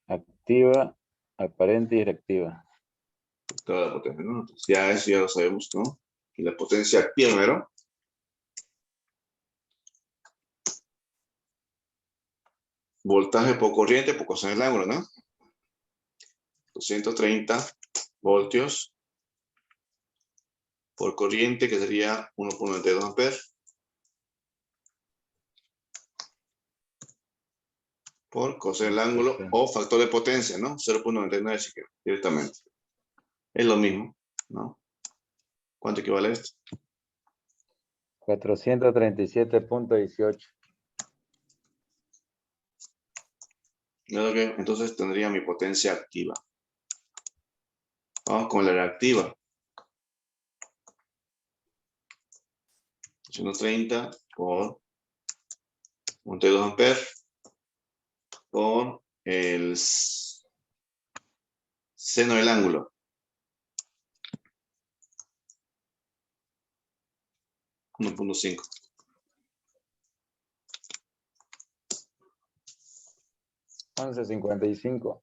Activa, aparente y reactiva. Toda la potencia, ¿no? Entonces, ya eso ya lo sabemos, ¿no? Y la potencia activa, primero. Voltaje por corriente por coseno del ángulo, ¿no? 230 voltios por corriente, que sería 1.92 amperes. Por coseno del ángulo o factor de potencia, ¿no? 0.99 si quiero, directamente. Es lo mismo, ¿no? ¿Cuánto equivale esto? 437.18. Entonces tendría mi potencia activa. Vamos con la reactiva. 130 por 1.2 amperes por el seno del ángulo. 1.5. 11.55.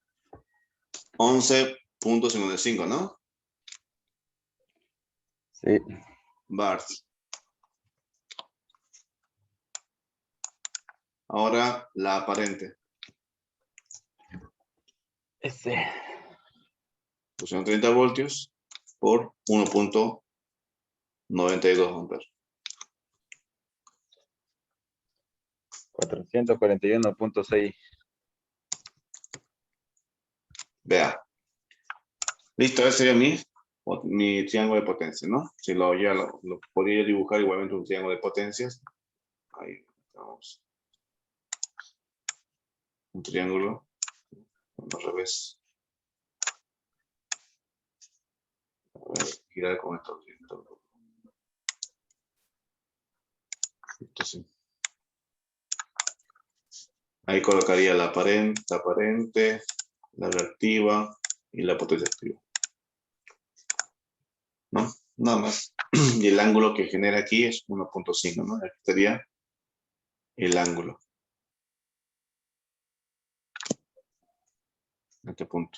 11.55, ¿no? Sí. Bars. Ahora la aparente. Ese. 230 voltios por 1.92 amperes. 441.6. Vea. Listo, ese sería mi triángulo de potencia, ¿no? Si ya lo podría dibujar igualmente un triángulo de potencias. Ahí vamos. Un triángulo. Al revés. A ver, girar con esto. Esto sí. Ahí colocaría la aparente, la reactiva y la potencia activa. ¿No? Nada más. Y el ángulo que genera aquí es 1.5, ¿no? Aquí sería el ángulo. En este punto.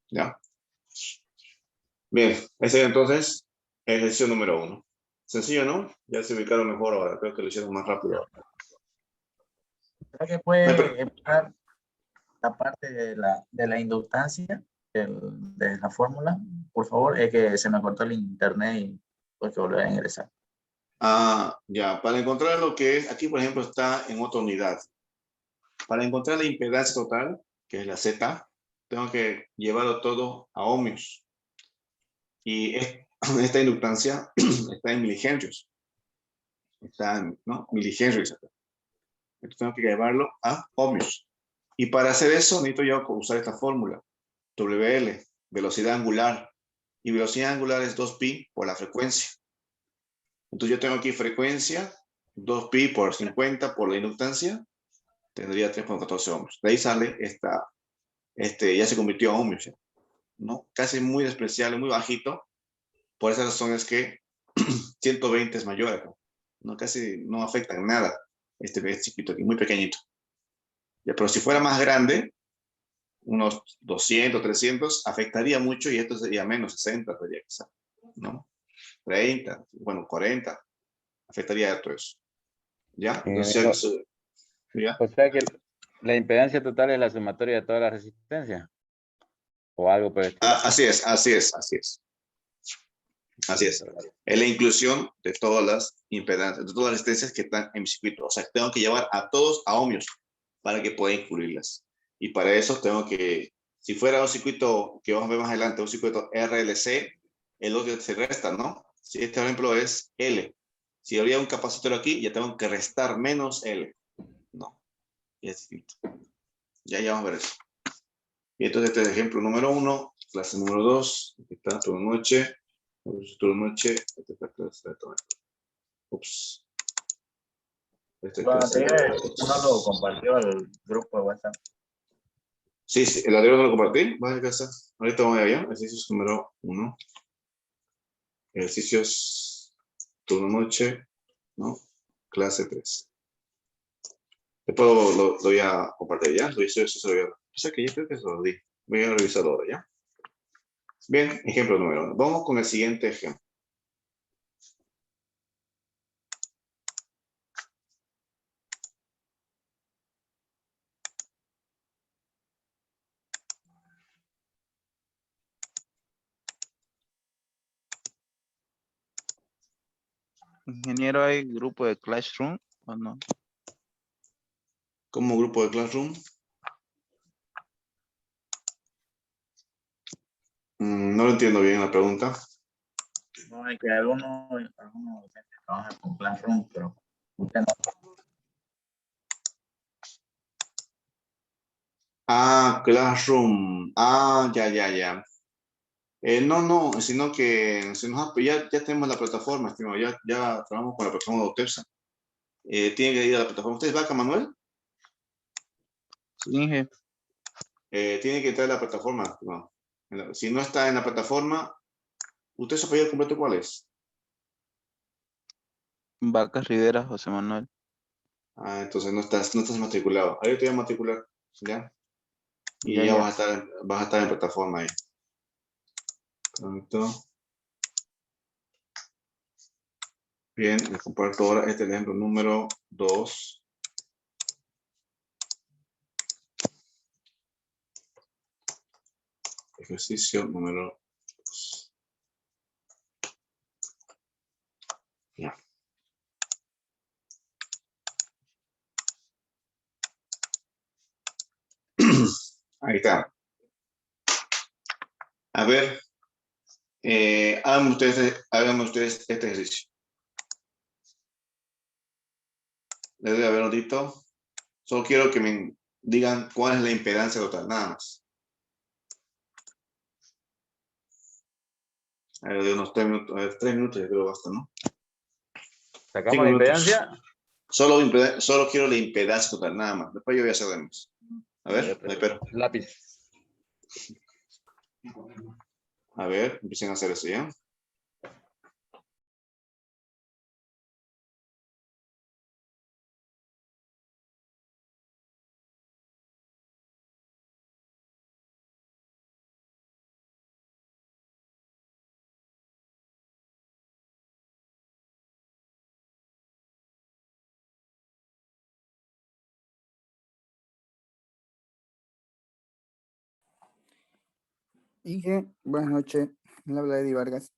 ¿Ya? Bien, ese entonces ejercicio número 1. Sencillo, ¿no? Ya se ubicaron mejor ahora. Creo que lo hicieron más rápido. ¿Será que Ay, puede empezar la parte de la inductancia de la fórmula? Por favor, es que se me cortó el internet y pues que volver a ingresar. Ya. Para encontrar lo que es, aquí por ejemplo está en otra unidad. Para encontrar la impedancia total, que es la Z, tengo que llevarlo todo a ohmios. Y esta inductancia está en milihenrios. Está en, ¿no? Milihenrios. Entonces tengo que llevarlo a ohmios. Y para hacer eso necesito yo usar esta fórmula. WL, velocidad angular. Y velocidad angular es 2pi por la frecuencia. Entonces yo tengo aquí frecuencia, 2pi por 50 por la inductancia, tendría 3,14 ohmios. De ahí sale ya se convirtió a ohmios, ¿no? Casi muy despreciable, muy bajito. Por esa razón es que 120 es mayor, ¿no? Casi no afecta en nada este chiquito aquí, muy pequeñito. Ya, pero si fuera más grande, unos 200, 300, afectaría mucho y esto sería menos 60, sería quizá, ¿no? 30, bueno, 40, afectaría todo eso. ¿Ya? Entonces, ¿ya? O sea que la impedancia total es la sumatoria de toda la resistencia. O algo por el estilo. Así es. Es la inclusión de todas las impedancias, de todas las resistencias que están en mi circuito. O sea, tengo que llevar a todos a ohmios para que pueda incluirlas. Y para eso tengo que, si fuera un circuito que vamos a ver más adelante, un circuito RLC, el odio se resta, ¿no? Si este ejemplo es L. Si habría un capacitor aquí, ya tengo que restar menos L. No, ya es distinto. Ya vamos a ver eso. Y entonces este es el ejemplo número 1, clase número 2, aquí está, turno noche, esta es la clase de ups. Lo anterior no lo compartió al grupo de WhatsApp. Sí, el anterior no lo compartí, va a casa. Ahorita vamos allá, ejercicios número 1. Ejercicios, turno noche, ¿no? Clase 3. Después lo voy a compartir ya, o sea que yo creo que eso lo di. Voy a revisarlo ahora, ¿ya? Bien, ejemplo número 1. Vamos con el siguiente ejemplo. Ingeniero, ¿hay grupo de Classroom o no? Como grupo de Classroom. No lo entiendo bien la pregunta. No, hay que algunos trabajan con Classroom, pero usted no. Classroom. Ya. No, sino que ya tenemos la plataforma, estimado. Ya trabajamos con la plataforma de UTEPSA. Tiene que ir a la plataforma. ¿Ustedes vaca, Manuel? Sí, Inge. Tiene que entrar a la plataforma, estimado. Si no está en la plataforma, ¿usted su apellido completo cuál es? Vacas Rivera, José Manuel. Entonces no estás matriculado. Ahí te voy a matricular, ¿ya? Y ya Ya. vas a estar en plataforma ahí. Pronto. Bien, les comparto ahora este ejemplo número 2. Ejercicio número 2. Ya. Ahí está. A ver, háganme ustedes este ejercicio. Les doy a ver un ratito. Solo quiero que me digan cuál es la impedancia total, nada más. A ver, de unos 3 minutos, 3 minutos ya creo que basta, ¿no? ¿Sacamos la impedancia? Solo quiero la impedancia total, nada más. Después yo voy a hacer demás. A ver, me espero. Lápiz. A ver, empiecen a hacer eso ya. Inge, buenas noches. Le habla Eddie Vargas.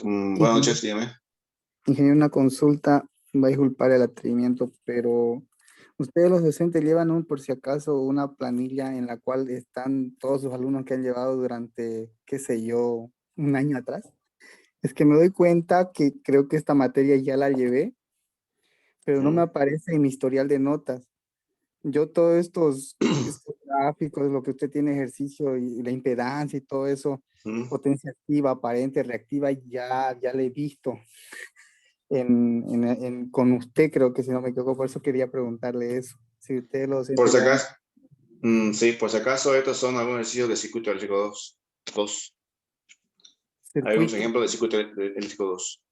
Buenas noches, dígame. Ingeniero, una consulta. Va a disculpar el atrevimiento, pero ustedes los docentes llevan por si acaso una planilla en la cual están todos sus alumnos que han llevado durante, qué sé yo, un año atrás. Es que me doy cuenta que creo que esta materia ya la llevé, pero no me aparece en mi historial de notas. Yo todos estos gráficos, lo que usted tiene ejercicio y la impedancia y todo eso, potencia activa, aparente, reactiva, ya le he visto con usted, creo que si no me equivoco, por eso quería preguntarle eso. Si usted lo Por si ya... acaso, sí, por si acaso estos son algunos ejercicios de circuito eléctrico 2. Hay unos Circuito. ejemplos de circuito eléctrico 2.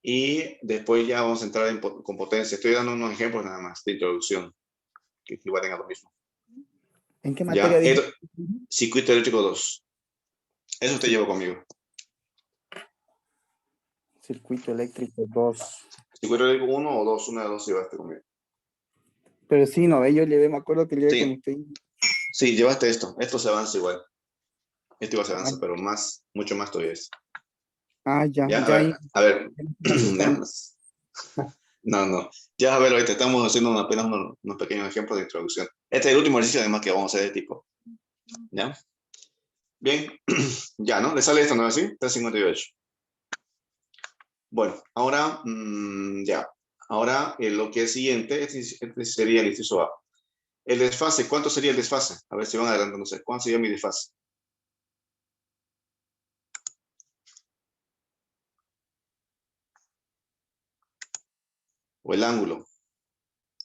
Y después ya vamos a entrar con potencia. Estoy dando unos ejemplos nada más de introducción, que equivalen a lo mismo. ¿En qué Ya, materia dijo? circuito eléctrico 2. Eso usted lleva conmigo. Circuito eléctrico 2. Circuito eléctrico 1 o 2, una de dos llevaste conmigo. Pero sí, no, yo llevé, me acuerdo que llevé Sí. con usted. Sí, llevaste esto. Esto se avanza igual. Esto igual se avanza, pero mucho más todavía es. Ya, Ya, ya. a ver. Me asustan. No. Ya, a ver, ahorita estamos haciendo apenas unos pequeños ejemplos de introducción. Este es el último ejercicio, además, que vamos a hacer de tipo. ¿Ya? Bien. Ya, ¿no? ¿Le sale esto, no es así? 358. Bueno, ahora, ya. Ahora, lo que es siguiente, este sería el inciso A. El desfase, ¿cuánto sería el desfase? A ver si van adelantándose. ¿Cuánto sería mi desfase? O el ángulo.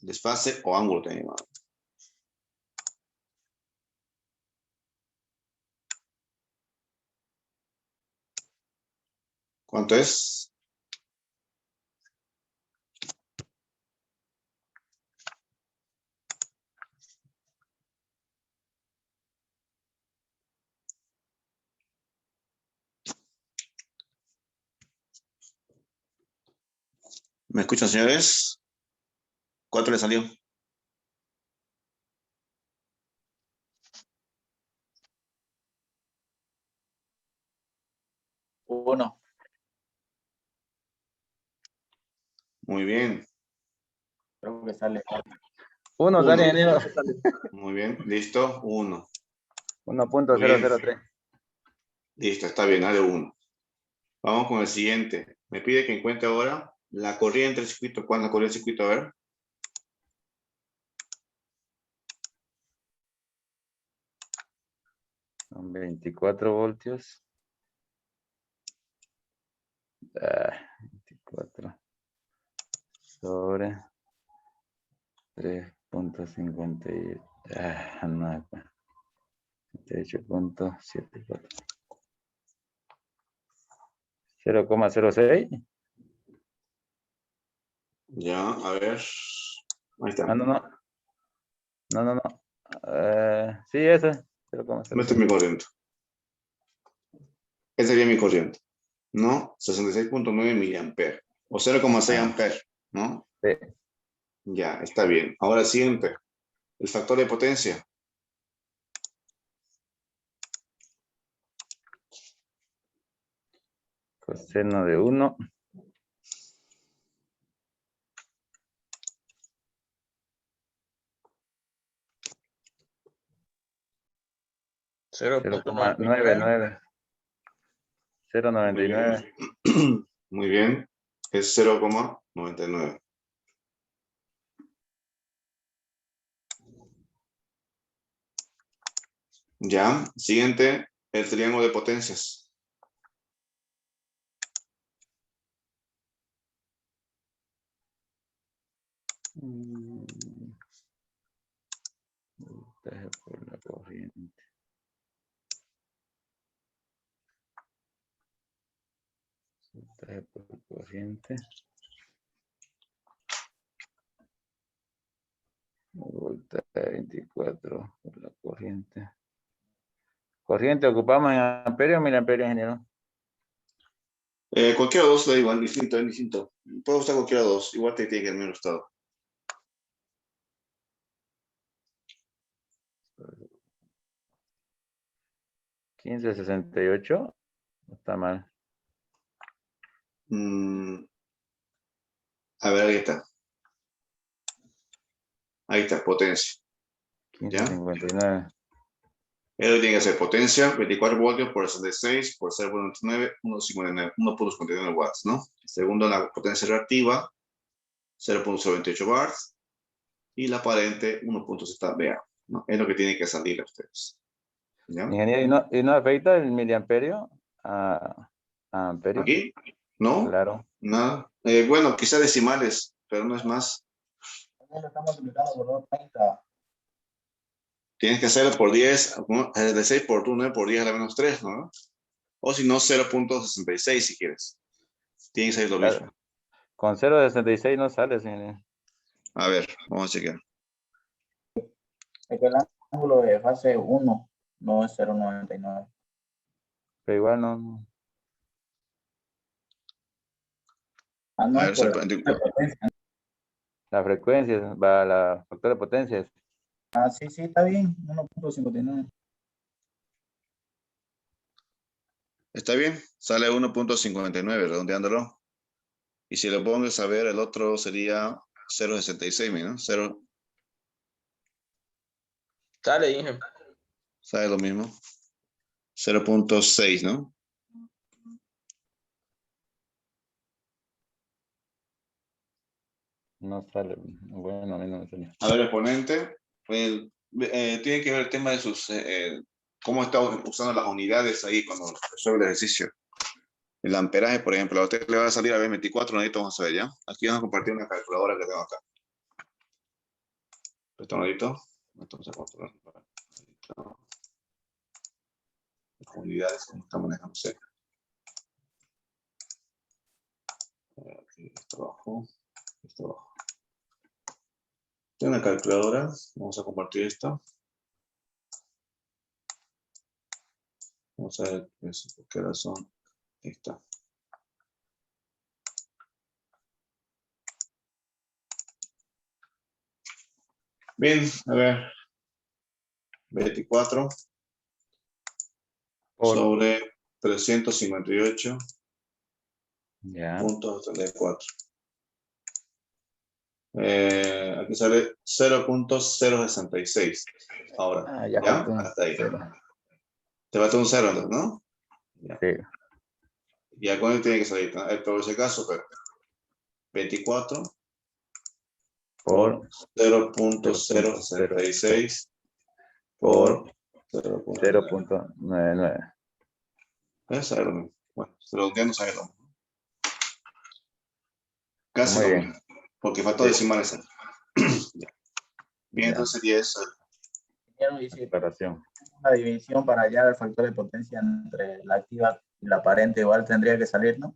Desfase o ángulo también. ¿Cuánto es? ¿Me escuchan, señores? ¿Cuánto le salió? Uno. Muy bien. Creo que sale. Uno, sale, ingeniero. Muy bien. Listo. 1. 1.003. Listo, está bien, dale 1. Vamos con el siguiente. Me pide que encuentre ahora la corriente del circuito. ¿Cuál es la corriente del circuito? A ver. Son 24 voltios. 24 sobre 3.50. No, 78.74. 0,06. Ya, a ver. Ahí está. No. Sí, ese. 0,06. Este es mi corriente. Ese sería mi corriente. ¿No? 66.9 miliamperes. O 0,6 amperes. ¿No? Sí. Ya, está bien. Ahora siguiente. El factor de potencia. Coseno de 1. 0,99. 0,99. Muy bien. Es 0,99. Ya. Siguiente. El triángulo de potencias. Voltaje por la corriente. Voltaje por la corriente. Voltaje 24 por la corriente. Corriente ocupamos en amperios o miliamperios, ingeniero. Cualquiera de dos da igual, distinto, es distinto. Puedo usar cualquiera de dos. Igual te tiene que ir el mismo estado. 1568. No está mal. A ver, ahí está. Ahí está, potencia. 1559. Él tiene que ser potencia, 24 voltios por 66 por 0.29, 1.59 watts, ¿no? Segundo, la potencia reactiva, 0.98 watts. Y la aparente, 1.70 VA, ¿no? Es lo que tiene que salir a ustedes. ¿Ya? Ingeniero, ¿y no afecta el miliamperio a amperio? ¿Aquí? ¿No? Claro. Nada. Bueno, quizá decimales, pero no es más. Lo estamos multiplicando por 230. Tienes que hacerlo por 10, de 6 por 9 por 10 a la menos 3, ¿no? O si no, 0.66 si quieres. Tiene que ser lo Claro. mismo. Con 0.66 no sale, señor. A ver, vamos a chequear. Es que el ángulo de fase 1 no es 0.99. Pero igual no. Ah, no, A ver, por la 0.24. potencia. La frecuencia, va la factor de potencia. Ah, sí, sí, está bien. 1.59. Está bien, sale 1.59, redondeándolo. Y si lo pongo a ver, el otro sería 0.66, ¿no? 0, Sale, Inge. sale lo mismo. 0.6, ¿no? No sale. Bueno, a mí no me sale. A ver, exponente. Tiene que ver el tema de sus... cómo está usando las unidades ahí cuando resuelve el ejercicio. El amperaje, por ejemplo, a usted le va a salir a ver 24, ahorita vamos a ver, ¿ya? Aquí vamos a compartir una calculadora que tengo acá. Esto ahorita. Vamos a controlar. Las unidades, cómo está manejando usted. Aquí, esto abajo. Esto abajo. Tengo una calculadora. Vamos a compartir esto. Vamos a ver por qué razón. Ahí está. Bien, a ver. 24 Por. sobre 358. Ya. Punto 34. Aquí sale 0.066. Ahora, Ah, ya ¿ya? faltó un Hasta ahí. cero. Te falta un 0, ¿no? Ya. Sí. ¿Y a cuándo tiene que salir? Por ese caso, pero 24 por 0.066 por 0.99. Eso es lo mismo. Bueno, redondeando sabe lo mismo. Casi Muy lo bien. mismo. Porque faltó Sí. decimales. Bien, Ya. entonces sería eso. Quiero decir, Aclaración. una división para hallar el factor de potencia entre la activa y la aparente igual tendría que salir, ¿no?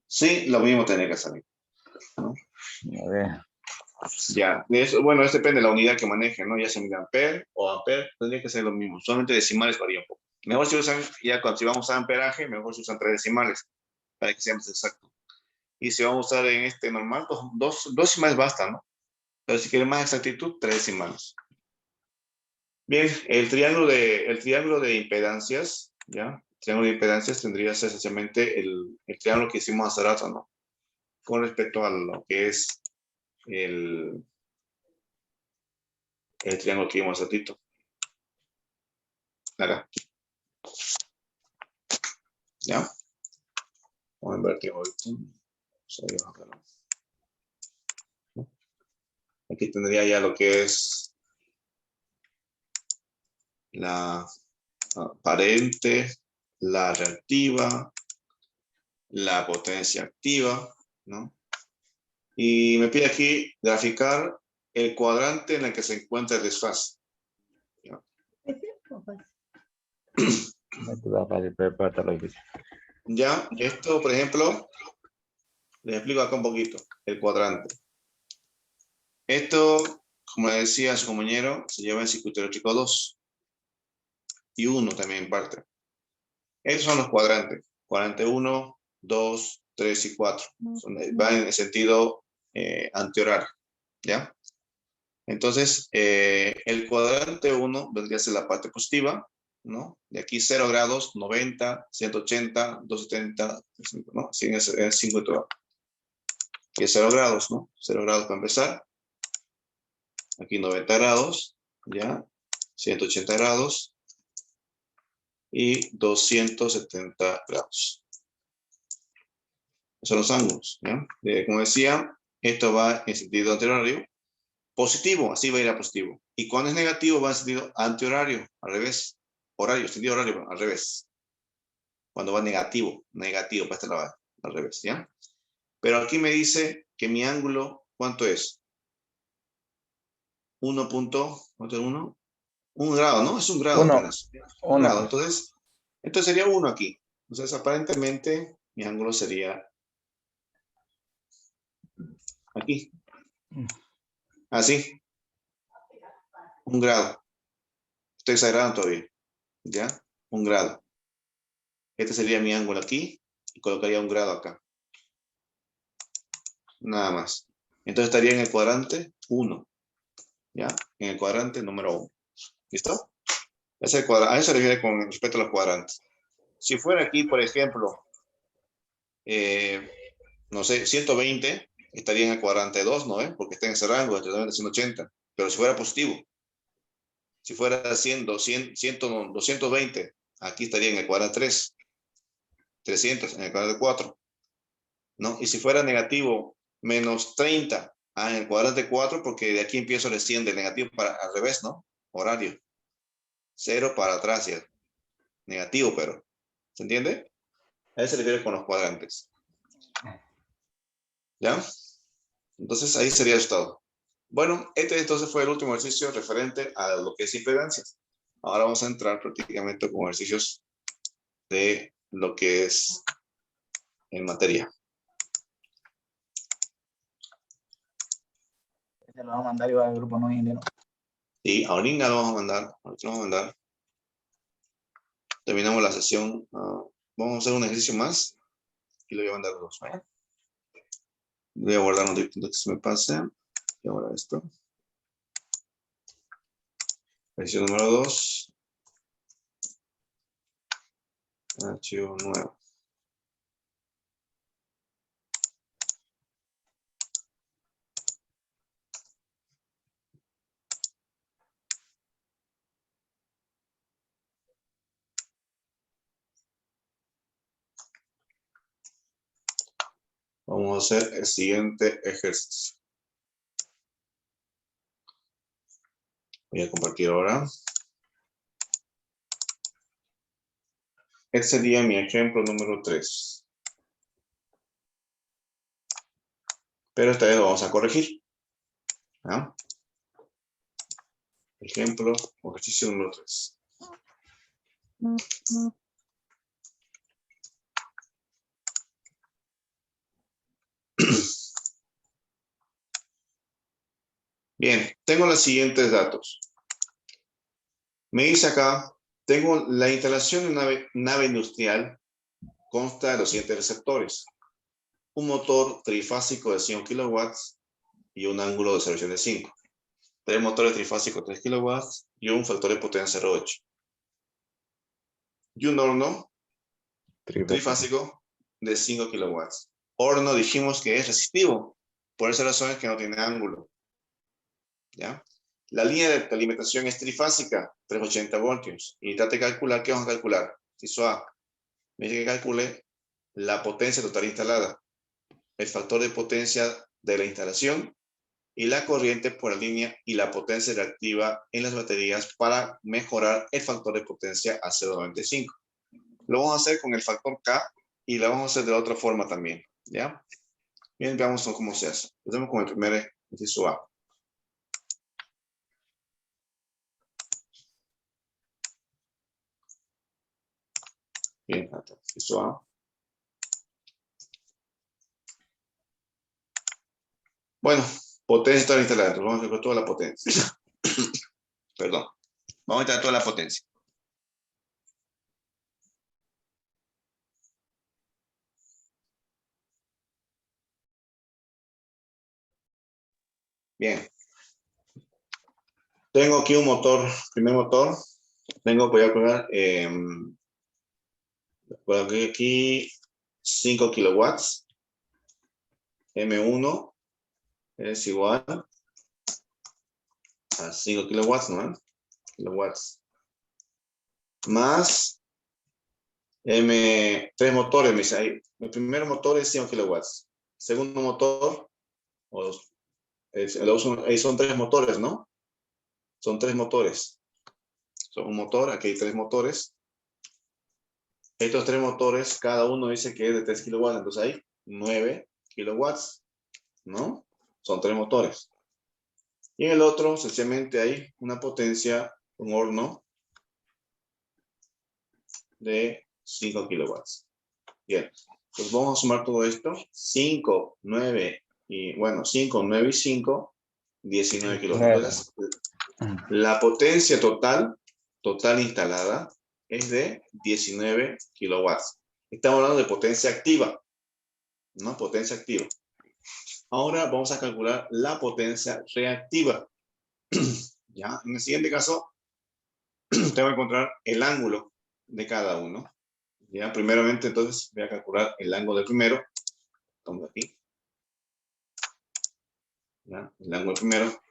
Sí, lo mismo tiene que salir. ¿No? A ver. Ya, eso, bueno, eso depende de la unidad que maneje, ¿no? Ya sea miliampere o ampere, tendría que ser lo mismo. Solamente decimales varía un poco. Mejor si usan, ya cuando si vamos a amperaje, mejor si usan 3 decimales para que sea más exacto. Y si vamos a usar en este normal, pues dos decimales basta, ¿no? Pero si quieren más exactitud, 3 decimales. Bien, el triángulo de impedancias, ¿ya? El triángulo de impedancias tendría esencialmente el triángulo que hicimos hace rato, ¿no? Con respecto a lo que es el triángulo que vimos hace ratito. Acá. ¿Ya? Vamos a invertir ahorita. Aquí tendría ya lo que es la aparente, la reactiva, la potencia activa, ¿no? Y me pide aquí graficar el cuadrante en el que se encuentra el desfase. ¿Ya? Ya, esto, por ejemplo, les explico acá un poquito, el cuadrante. Esto, como decía su compañero, se lleva en circuito eléctrico 2 y 1 también en parte. Estos son los cuadrantes, cuadrante 1, 2, 3 y 4. Van en el sentido antihorario, ¿ya? Entonces, el cuadrante 1 vendría a ser la parte positiva ¿no? De aquí 0 grados, 90, 180, 270, ¿no? Así es 5 y todo. Aquí es 0 grados, ¿no? 0 grados para empezar. Aquí 90 grados, ¿ya? 180 grados y 270 grados. Esos son los ángulos, ¿ya? Como decía, esto va en sentido antihorario. Positivo, así va a ir a positivo. Y cuando es negativo va en sentido antihorario, al revés. Horario, sentido horario, al revés. Cuando va negativo, para este lado, al revés, ¿ya? Pero aquí me dice que mi ángulo, ¿cuánto es? 1 punto, ¿cuánto es 1? 1 grado, ¿no? Es 1 grado Uno. apenas. 1 Uno. grado, entonces sería 1 aquí. Entonces, aparentemente, mi ángulo sería aquí. Así. 1 grado. Estoy exagerando todavía. ¿Ya? 1 grado. Este sería mi ángulo aquí y colocaría 1 grado acá. Nada más. Entonces estaría en el cuadrante 1. ¿Ya? En el cuadrante número 1. ¿Listo? A eso se refiere con respecto a los cuadrantes. Si fuera aquí, por ejemplo, no sé, 120, estaría en el cuadrante 2, ¿no? Porque está en ese rango, entre 90 y 180. Pero si fuera positivo, si fuera 100, 220, aquí estaría en el cuadrante 3. 300, en el cuadrante 4. ¿No? Y si fuera negativo, menos 30, en el cuadrante 4, porque de aquí empiezo recién del negativo para al revés, ¿no? Horario. 0 para atrás ya. Negativo, pero. ¿Se entiende? A eso se refiere con los cuadrantes. ¿Ya? Entonces ahí sería esto. Bueno, este entonces fue el último ejercicio referente a lo que es impedancias. Ahora vamos a entrar prácticamente con ejercicios de lo que es en materia. Se lo vamos a mandar igual al grupo no indígena. Y ahorita lo vamos a mandar. Ahorita lo vamos a mandar. Terminamos la sesión. Vamos a hacer un ejercicio más y lo voy a mandar a los. Voy a guardar un directo que se me pase. Y ahora esto. Ejercicio número 2. Archivo nuevo. Vamos a hacer el siguiente ejercicio. Voy a compartir ahora. Este sería mi ejemplo número 3. Pero esta vez lo vamos a corregir. ¿Ah? Ejemplo o ejercicio número 3. Bien, tengo los siguientes datos. Me dice acá, tengo la instalación de una nave industrial, consta de los siguientes receptores. Un motor trifásico de 100 kilowatts y un ángulo de observación de 5. 3 motores trifásicos 3 kilowatts y un factor de potencia 0,8. Y un horno trifásico de 5 kilowatts. Horno dijimos que es resistivo, por esa razón es que no tiene ángulo. ¿Ya? La línea de alimentación es trifásica, 380 voltios. Y trate de calcular, ¿qué vamos a calcular? Inciso A. Me dice que calcule la potencia total instalada, el factor de potencia de la instalación y la corriente por la línea y la potencia reactiva en las baterías para mejorar el factor de potencia a 0,95. Lo vamos a hacer con el factor K y lo vamos a hacer de otra forma también. ¿Ya? Bien, veamos cómo se hace. Empecemos con el primer inciso A. Bien, inciso A. Bueno, potencia total instalada. Entonces vamos a calcular toda la potencia. Perdón. Vamos a instalar toda la potencia. Bien. Tengo aquí un motor, primer motor, voy a calcular, aquí 5 kilowatts. M1 es igual a 5 kilowatts, ¿no? Kilowatts. Más tres motores, me dice ahí. El primer motor es 100 kilowatts. Segundo motor, ahí son 3 motores, ¿no? Son 3 motores. Son un motor, aquí hay 3 motores. Estos 3 motores, cada uno dice que es de 3 kilowatts, entonces hay 9 kilowatts, ¿no? Son 3 motores. Y en el otro, sencillamente hay una potencia, un horno de 5 kilowatts. Bien, pues vamos a sumar todo esto. 5, 9 y, bueno, 5, 9 y 5, 19 kilowatts. La potencia total instalada es de 19 kilowatts. Estamos hablando de potencia activa, ¿no? Potencia activa. Ahora vamos a calcular la potencia reactiva. Ya, en el siguiente caso, tengo que encontrar el ángulo de cada uno. Ya, primeramente, entonces, voy a calcular el ángulo del primero. Estamos aquí. Ya, el ángulo del primero.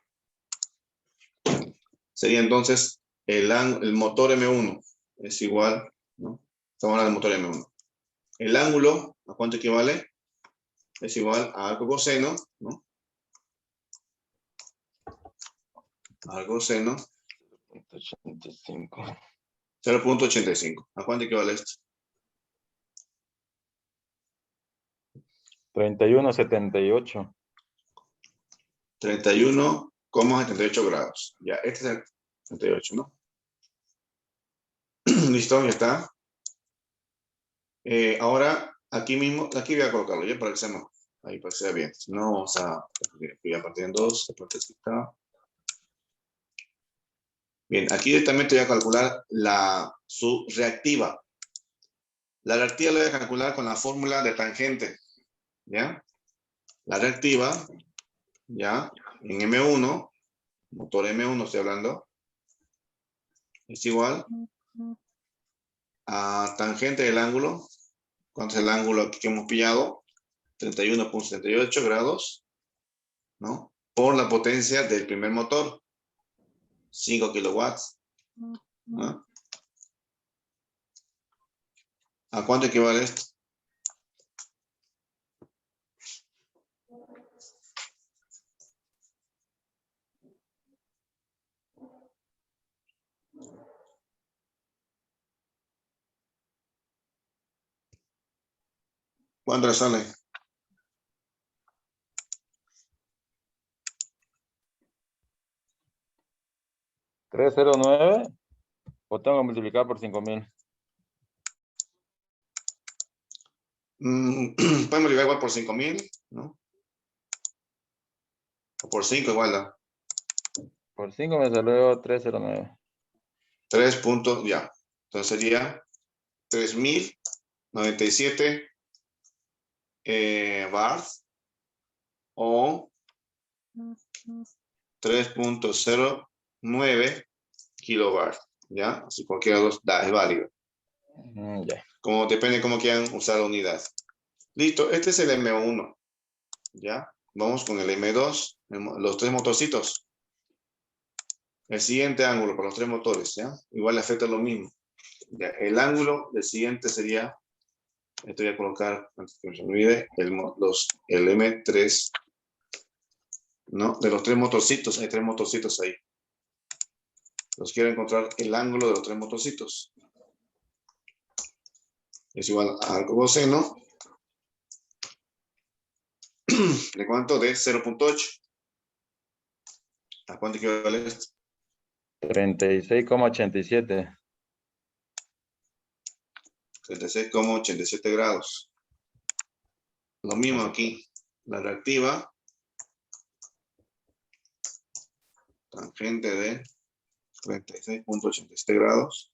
Sería entonces el motor M1. Es igual, ¿no? Estamos hablando del motor M1. El ángulo, ¿a cuánto equivale? Es igual a arco coseno, ¿no? Arco coseno. 0.85. ¿A cuánto equivale esto? 31.78. 31,78 grados. Ya, este es el 78, ¿no? Listo, ya está. Ahora, aquí mismo, aquí voy a colocarlo, ya para que sea mejor. Ahí para que sea bien. Si no, vamos a voy a partir en dos. Bien, aquí directamente voy a calcular su reactiva. La reactiva la voy a calcular con la fórmula de tangente. ¿Ya? La reactiva, ¿ya? En M1, motor M1 estoy hablando, es igual a tangente del ángulo. ¿Cuánto es el ángulo que hemos pillado? 31.78 grados, ¿no? Por la potencia del primer motor, 5 kilowatts, ¿no? ¿A cuánto equivale esto? ¿Cuánto le sale? 309. O tengo que multiplicar por 5,000. Podemos ligar igual por 5,000, ¿no? O por 5 igual, ¿no? Por 5 me salió 309. 3 puntos, ya. Entonces sería 3.097 bars o 3.09 kilobars, ¿ya? Así cualquiera de los es válido. Ya. Como depende de cómo quieran usar la unidad. Listo, este es el M1, ¿ya? Vamos con el M2, los 3 motorcitos. El siguiente ángulo para los 3 motores, ¿ya? Igual le afecta lo mismo. Ya, el ángulo del siguiente sería, esto voy a colocar, antes que se me olvide, el M3, ¿no? De los 3 motorcitos, hay 3 motorcitos ahí. Los quiero encontrar el ángulo de los 3 motorcitos. Es igual a arco coseno. ¿De cuánto? De 0.8. ¿A cuánto equivale esto? 36,87. 36,87 grados. Lo mismo aquí. La reactiva. Tangente de 36,87 grados.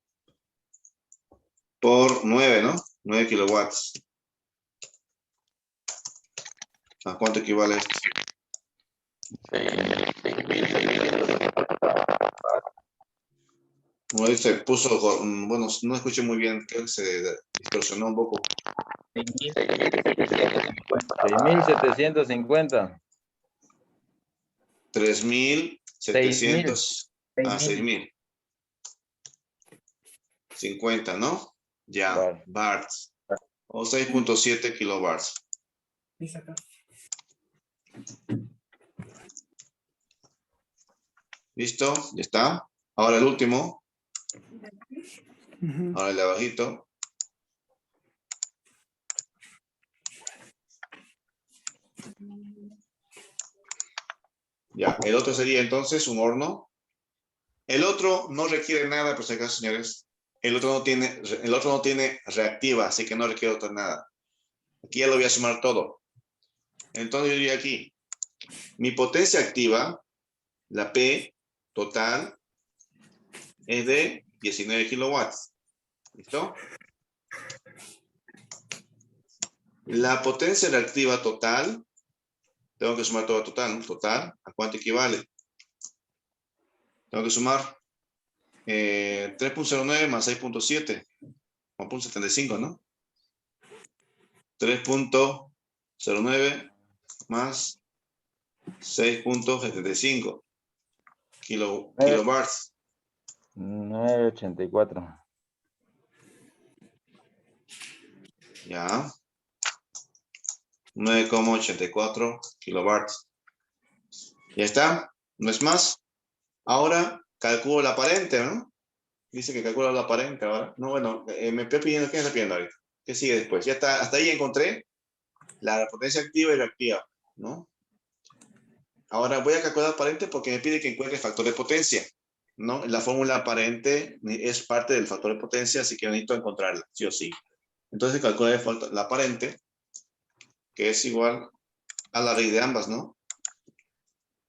Por 9, ¿no? 9 kilowatts. ¿A cuánto equivale esto? 6.600. Bueno, se puso, bueno, no escuché muy bien, creo que se distorsionó un poco. 6.750. 3.700 a 6.050, ¿no? Ya, Bar. bars. O 6.7 kilobars. ¿Listo? ¿Ya está? Ahora el último. Ujú. Ahora el de abajito. Ya, el otro sería entonces un horno. El otro no requiere nada, por si acaso, señores. El otro no tiene reactiva, así que no requiere otra nada. Aquí ya lo voy a sumar todo. Entonces yo diría aquí, mi potencia activa, la P total, es de 19 kilowatts. ¿Listo? La potencia reactiva total, tengo que sumar todo total, ¿no? Total, ¿a cuánto equivale? Tengo que sumar 3.09 más 6.7, 1.75, ¿no? 3.09 más 6.75 kilobars. 984. Ya. 9,84 kilobars. Ya está. No es más. Ahora calculo la aparente, ¿no? Dice que calcula la aparente ahora. No, bueno, me estoy pidiendo, ¿qué me está pidiendo ahorita? ¿Qué sigue después? Ya está, hasta ahí encontré la potencia activa y reactiva, ¿no? Ahora voy a calcular aparente porque me pide que encuentre el factor de potencia, ¿no? La fórmula aparente es parte del factor de potencia, así que necesito encontrarla, sí o sí. Entonces calculo la aparente, que es igual a la raíz de ambas, ¿no?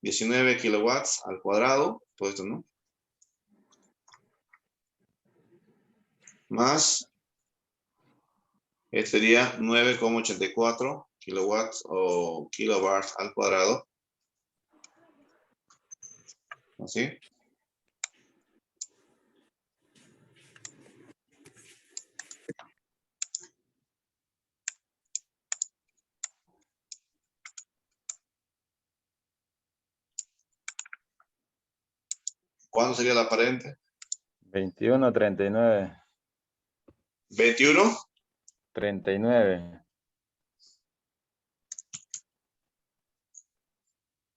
19 kilowatts al cuadrado, todo esto, ¿no? Más, este sería 9,84 kilowatts o kilobars al cuadrado. ¿Así? ¿Cuándo sería la aparente? 21.39. 21. 39.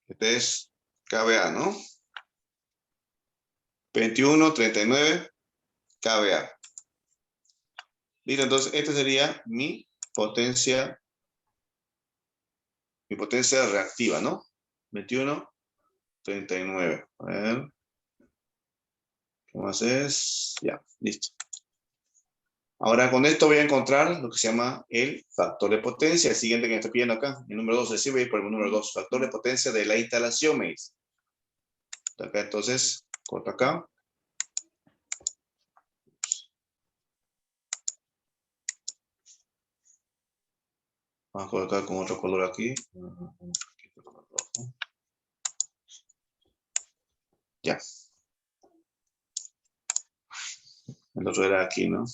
Este es kVA, ¿no? 21,39 kVA. Listo, entonces esta sería mi potencia reactiva, ¿no? 21,39. A ver. ¿Qué más es? Ya, listo. Ahora con esto voy a encontrar lo que se llama el factor de potencia. El siguiente que me está pidiendo acá, el número 2. Así voy a ir por el número 2. Factor de potencia de la instalación, me dice. Acá, entonces, corto acá. Vamos a colocar con otro color aquí. Ya. El otro era aquí, ¿no?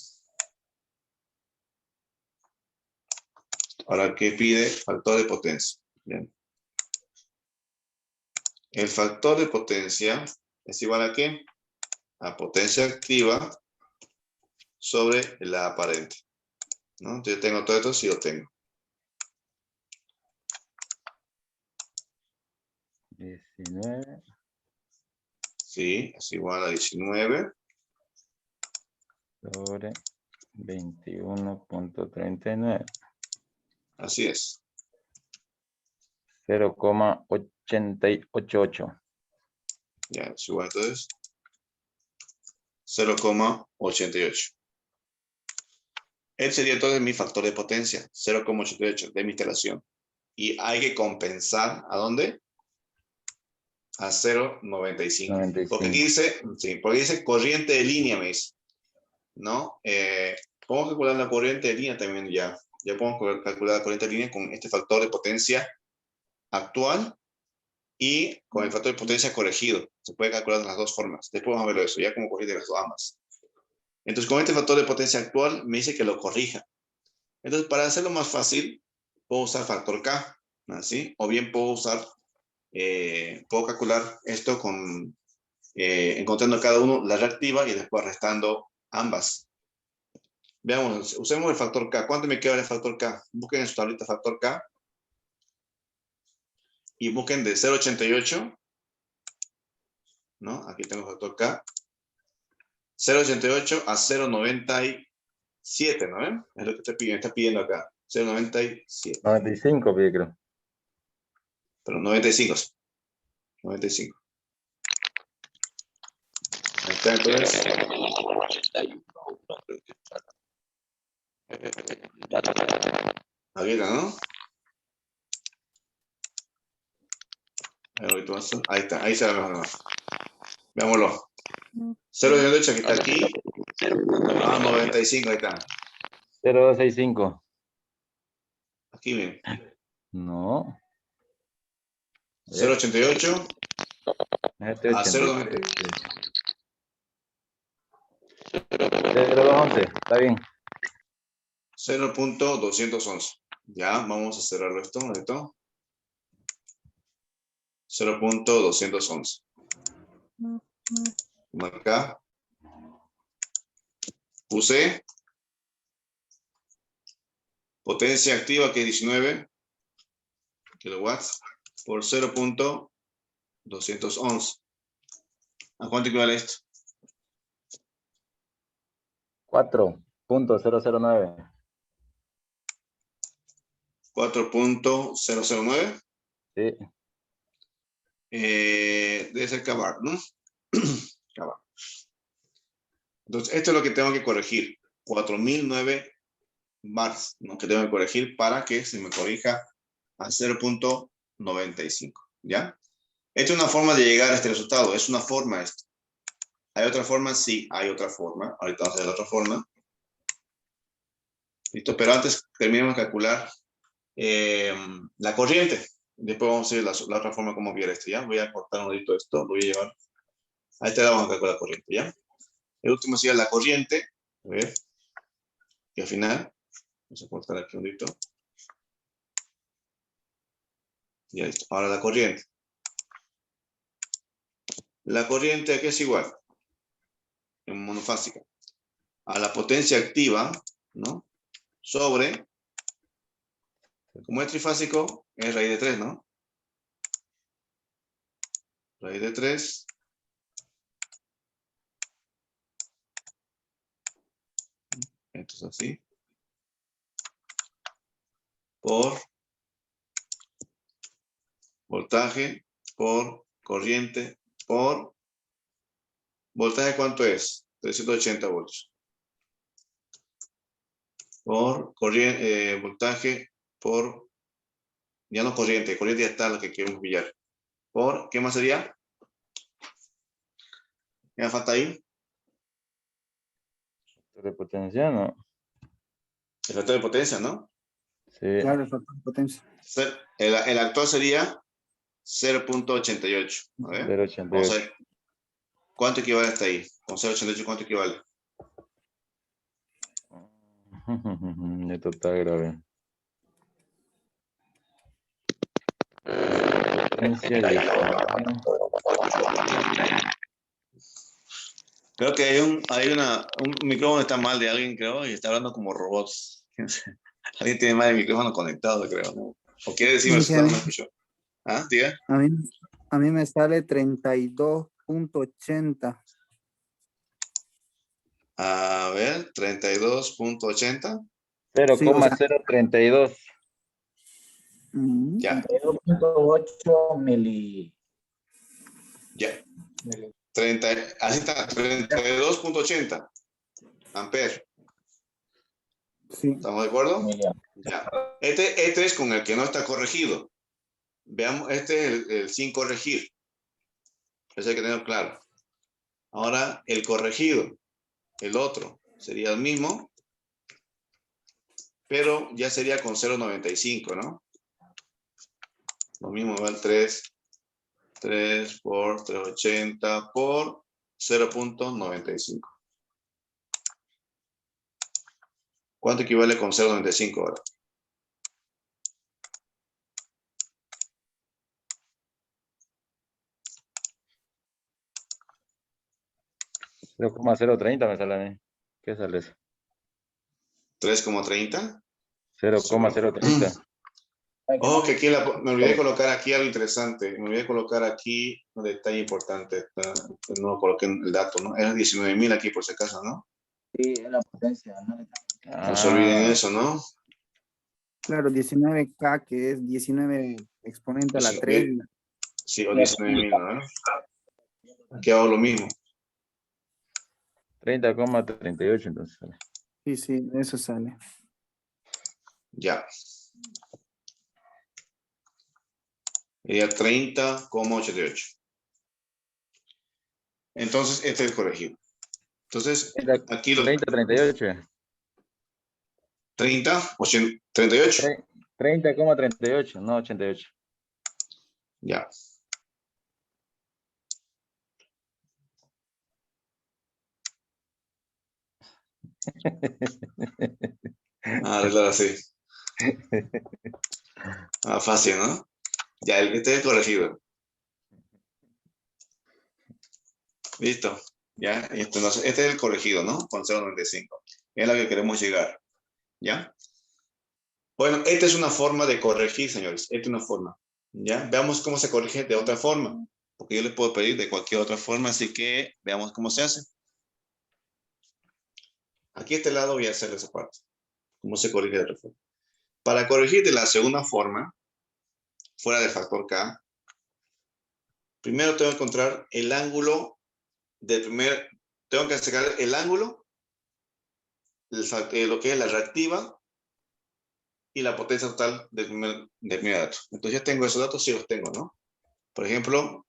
Ahora, ¿qué pide? Factor de potencia. Bien. El factor de potencia es igual a ¿qué? A potencia activa sobre la aparente, ¿no? Entonces yo tengo todo esto, sí lo tengo. 19. Sí, es igual a 19. Sobre 21.39. Así es. 0,888. Ya, es igual entonces 0,88. Él sería entonces mi factor de potencia, 0,88 de mi instalación. Y hay que compensar, ¿a dónde? A 0,95. Porque aquí dice, sí, porque dice corriente de línea, me dice. ¿No? Podemos calcular la corriente de línea también ya. Ya podemos calcular la corriente de línea con este factor de potencia actual y con el factor de potencia corregido. Se puede calcular de las dos formas. Después vamos a ver eso, ya como corregir de las dos ambas. Entonces, con este factor de potencia actual, me dice que lo corrija. Entonces, para hacerlo más fácil, puedo usar factor K, ¿así? O bien puedo usar, puedo calcular esto con, encontrando cada uno la reactiva y después restando ambas. Veamos, usemos el factor K. ¿Cuánto me queda el factor K? Busquen en su tablita factor K. Y busquen de 0.88, ¿no? Aquí tengo el factor K. 0.88 a 0.97, ¿no ven? Es lo que me está pidiendo acá. 0.97. 95, pide, creo. Pero 95. 95. Ahí está, entonces. Aquí está, ¿no? Ahí está, ahí se la mejor. Veámoslo. 0.98 que está aquí. Ah, 95, ahí está. 0265. Aquí bien. No. 0.88 Este a 83. 0.90. 0211. Está bien. 0.211. Ya, vamos a cerrar esto. 0.211. Marca. Puse potencia activa que es 19 kilowatts por 0.211. ¿A cuánto equivale esto? 4.009. 4.009. Sí. Debe ser Cabar, ¿no? Cabar. Entonces, esto es lo que tengo que corregir. 4009 bars, ¿no? Que tengo que corregir para que se me corrija a 0.95. ¿Ya? Esta es una forma de llegar a este resultado. Es una forma esto. ¿Hay otra forma? Sí, hay otra forma. Ahorita vamos a ver la otra forma. ¿Listo? Pero antes terminemos de calcular la corriente. Después vamos a ver la otra forma como viera esto, ¿ya? Voy a cortar un poquito esto, lo voy a llevar. Ahí te vamos a calcular la corriente, ¿ya? El último sería la corriente. A ver. Y al final, vamos a cortar aquí un poquito. Ya listo. Ahora la corriente. La corriente aquí es igual. En monofásica. A la potencia activa, ¿no? Sobre, como es trifásico, es raíz de 3, ¿no? Raíz de 3. Esto es así. Por voltaje, por corriente, por voltaje, ¿cuánto es? 380 voltios. Por corriente, voltaje, por, ya no corriente ya está lo que queremos pillar. Por, ¿qué más sería? ¿Qué me falta ahí? De potencia, no. El factor de potencia, ¿no? Sí. Claro, el factor de potencia. El actual sería 0.88. A ver, 0.88. vamos a ver. ¿Cuánto equivale hasta ahí? Con 0.88, ¿cuánto equivale? Esto está grave. Creo que hay un micrófono está mal de alguien, creo, y está hablando como robots. Alguien tiene mal el micrófono conectado, creo, ¿no? ¿O quiere decirme Sí, eso? No me escuchó. ¿Ah? Diga. a mí me sale 32.80. A ver, 32.80. Sí, o sea, 0.032. Ya, 32.8 mili. ya. 30, así está, 32.80 amperes. sí. ¿Estamos de acuerdo? miliamperes. Ya. Este es con el que no está corregido. Veamos, este es el sin corregir. Eso hay que tenerlo claro. Ahora, el corregido, el otro, sería el mismo, pero ya sería con 0.95, ¿no? Lo mismo va el 3, 3 por 380 por 0.95. ¿Cuánto equivale con 0.95 ahora? 0,030 me sale a mí. ¿Qué sale eso? 3,30. 0,030. Ojo que aquí me olvidé de colocar aquí algo interesante. Me olvidé de colocar aquí un detalle importante. No coloqué el dato, ¿no? Eran 19.000 aquí por si acaso, ¿no? Sí, es la potencia, ¿no? No se olviden eso, ¿no? Claro, 19K, que es 19 exponente a la Eso, 3. Sí, o 19.000, ¿no? Aquí hago lo mismo. 30,38 entonces. Sí, sí, eso sale. Ya. Sería 30,88. Entonces, este es el corregido. Entonces, aquí lo 30,38. 30, 38. 30,38, no 88. Ya. Arreglar así. Fácil, ¿no? Ya, este es el corregido. Listo. Ya, este es el corregido, ¿no? Con 0.95. Es la que queremos llegar. ¿Ya? Bueno, esta es una forma de corregir, señores. Esta es una forma. ¿Ya? Veamos cómo se corrige de otra forma. Porque yo les puedo pedir de cualquier otra forma, así que veamos cómo se hace. Aquí a este lado voy a hacer esa parte. Cómo se corrige de otra forma. Para corregir de la segunda forma, fuera del factor K, primero tengo que encontrar el ángulo del primer, tengo que sacar el ángulo, lo que es la reactiva y la potencia total del primer dato. Entonces ya tengo esos datos, sí los tengo, ¿no? Por ejemplo,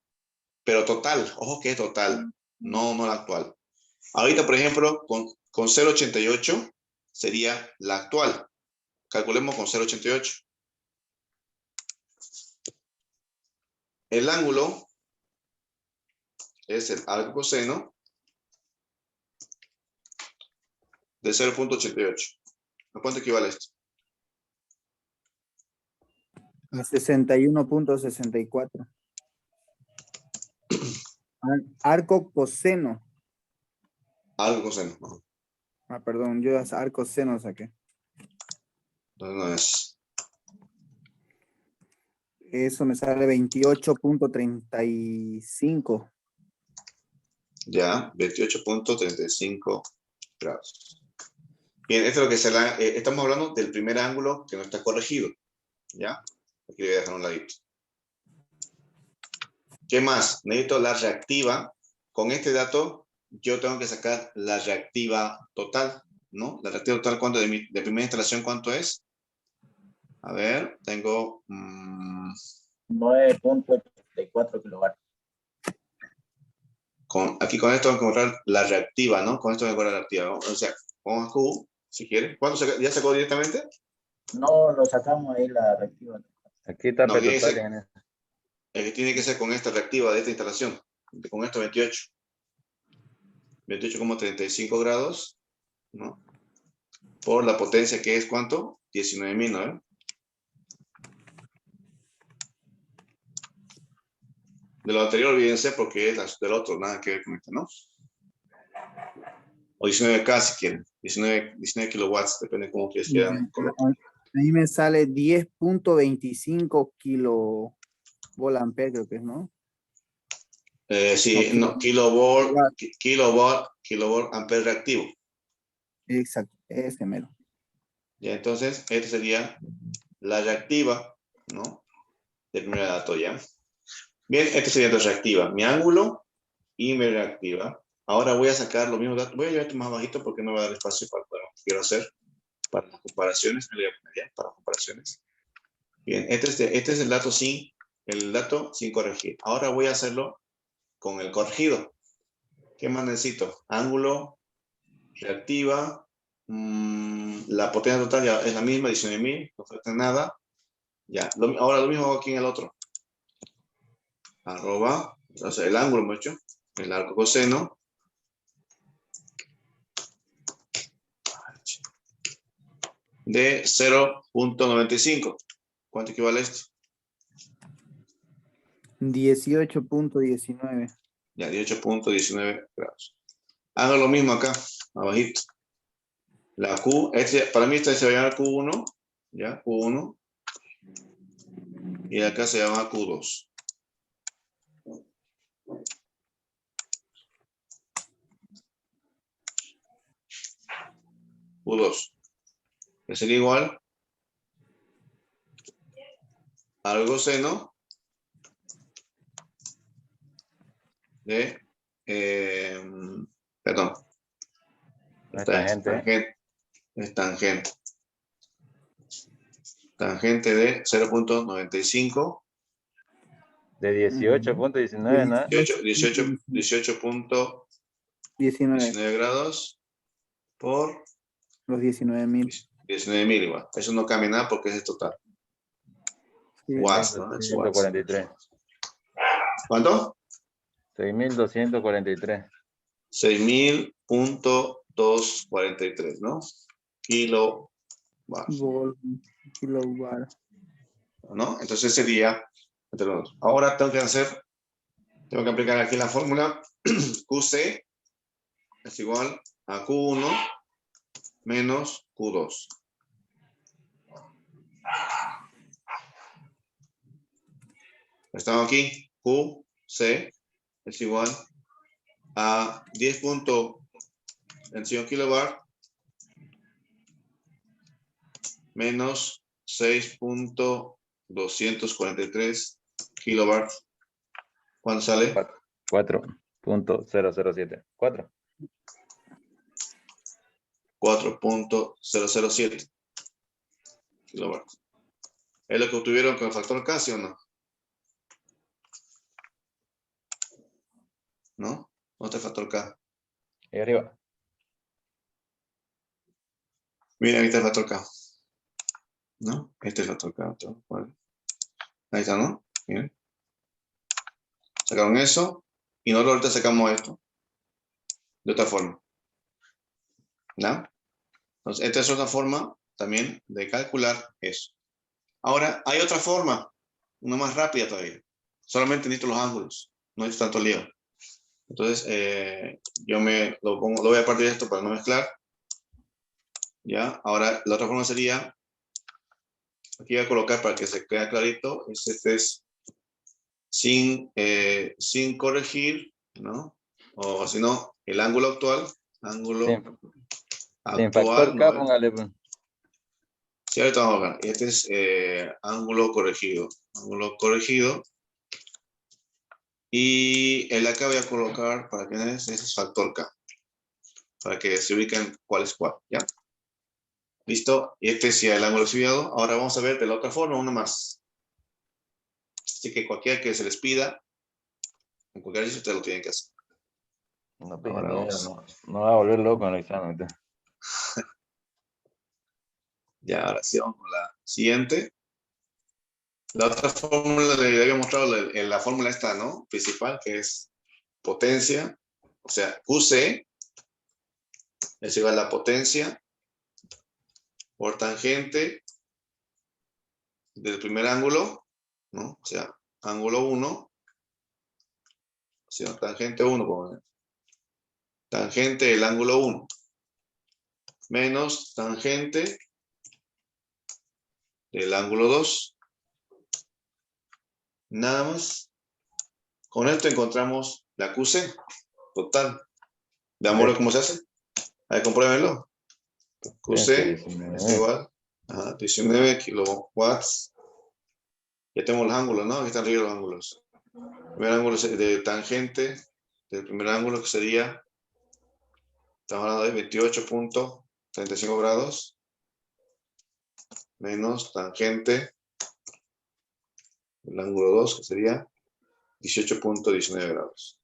pero total, ojo que es total, no la actual. Ahorita, por ejemplo, con 0.88 sería la actual. Calculemos con 0.88. El ángulo es el arco coseno de 0.88. ¿A cuánto equivale esto? A 61.64. Arco coseno. Arco coseno. No, Perdón, yo arco seno saqué. no es. Eso me sale 28.35. Ya, 28.35 grados. Bien, esto es lo que estamos hablando del primer ángulo que no está corregido. ¿Ya? Aquí le voy a dejar un ladito. ¿Qué más? Necesito la reactiva. Con este dato, yo tengo que sacar la reactiva total, ¿no? La reactiva total, ¿cuánto de primera instalación, cuánto es? A ver, tengo 9.84 kilovatios. Aquí con esto tengo que encontrar la reactiva, ¿no? Con esto tengo que encontrar la reactiva. O sea, pongo Q, si quiere. ¿Ya sacó directamente? No, lo sacamos ahí la reactiva. Aquí está No, total. el que tiene que ser con esta reactiva de esta instalación. Con esto 28. 28,35 grados, ¿no? Por la potencia que es, ¿cuánto? 19.000, ¿no? De lo anterior, olvídense porque es del otro, nada que ver con esto, ¿no? O 19K si quieren. 19 kilowatts, depende de cómo quieres que Ahí me sale 10.25 kilovolt-ampere, creo que es, ¿no? Sí, no, kilovolt ampere reactivo. Exacto, ese mero. Ya, entonces, esta sería la reactiva, ¿no? Del primer dato, ¿ya? Bien, esta sería la reactiva. Mi ángulo y mi reactiva. Ahora voy a sacar los mismos datos. Voy a llevar esto más bajito porque no va a dar espacio para lo que quiero hacer. Para las comparaciones, me lo voy a poner ya, para comparaciones. Bien, este es el dato sin corregir. Ahora voy a hacerlo con el corregido. ¿Qué más necesito? Ángulo, reactiva, la potencia total ya es la misma, 19.000, no falta nada. Ya, ahora lo mismo hago aquí en el otro. arroba, o sea, el ángulo hemos hecho, el arco coseno, de 0.95. ¿Cuánto equivale esto? 18.19. Ya, 18.19 grados. Hago lo mismo acá, abajito. La Q, para mí esta se va a llamar Q1, ya, Q1. Y acá se llama Q2. Q2. Que sería igual al coseno de, perdón, No es tangente. es tangente. Tangente de 0.95. De 18.19, ¿no? 18.19 19. grados por Los 19.000. 19.000 igual. Eso no cambia nada porque es el total. Sí. Watts, ¿no? Es watts. 6.243. ¿Cuánto? 6.243. 6.243, ¿no? Kilowatts, Kilowatt. ¿no? Entonces sería, ahora tengo que aplicar aquí la fórmula. QC es igual a Q1 menos Q2. Estamos aquí, QC es igual a 10.21 kilowatt menos 6.243 kilowatt. ¿Cuánto sale? 4.007. 4. 4.007 kilowatt. ¿Es lo que obtuvieron con el factor K, sí o no? ¿No? ¿Dónde está el factor K? Ahí arriba. Miren, ahí está el factor K. ¿No? Este es el factor K. Ahí está, ¿no? Miren. Sacaron eso. Y nosotros ahorita sacamos esto. De otra forma. ¿No? Entonces, esta es otra forma también de calcular eso. Ahora, hay otra forma. Una más rápida todavía. Solamente necesito los ángulos. No necesito tanto lío. Entonces, yo lo voy a partir de esto para no mezclar. ¿Ya? Ahora, la otra forma sería, aquí voy a colocar para que se quede clarito, este es sin corregir, ¿no? O si no, el ángulo actual, Sin factor K, ¿no? póngale. Pues. Sí, ahorita vamos a ver. Este es ángulo corregido. Ángulo corregido. Y el acá voy a colocar, para que vean, ese es factor K. Para que se ubiquen cuál es cuál, ¿ya? ¿Listo? Y este es ya el ángulo desviado. Ahora vamos a ver de la otra forma, uno más. Así que cualquiera que se les pida, en cualquier caso ustedes lo tienen que hacer. No, pues, Ahora vamos. no va a volver loco en el examen. Entonces. Ya, ahora sí vamos con la siguiente. La otra fórmula le había mostrado la fórmula esta, ¿no? Principal, que es potencia. O sea, QC es igual a la potencia por tangente del primer ángulo, ¿no? O sea, ángulo 1, o sea, tangente 1, tangente del ángulo 1, menos tangente del ángulo 2. Nada más. Con esto encontramos la QC total. Veámoslo cómo se hace. A ver, compruébenlo. QC es igual a 19 kilowatts. Ya tenemos los ángulos, ¿no? Aquí están arriba los ángulos. El primer ángulo de tangente del primer ángulo que sería, estamos hablando de 28.35 grados menos tangente del ángulo 2 que sería 18.19 grados.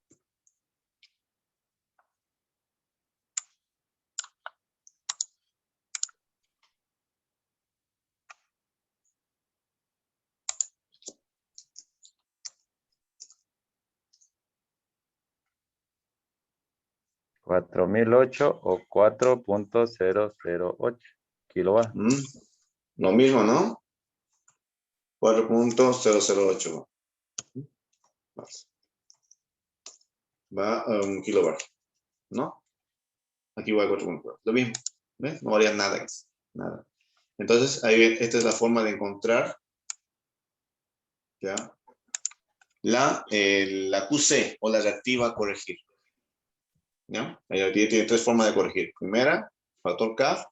4008 o 4.008 kilowatts. Lo mismo, ¿no? 4.008. Va a un kilowatt, ¿no? Aquí va a 4.4. Lo mismo. ¿Ves? No varía nada. Nada. Entonces, ahí esta es la forma de encontrar ¿ya? La QC o la reactiva a corregir. ¿Ya? Ahí tiene tres formas de corregir. Primera, factor CAF.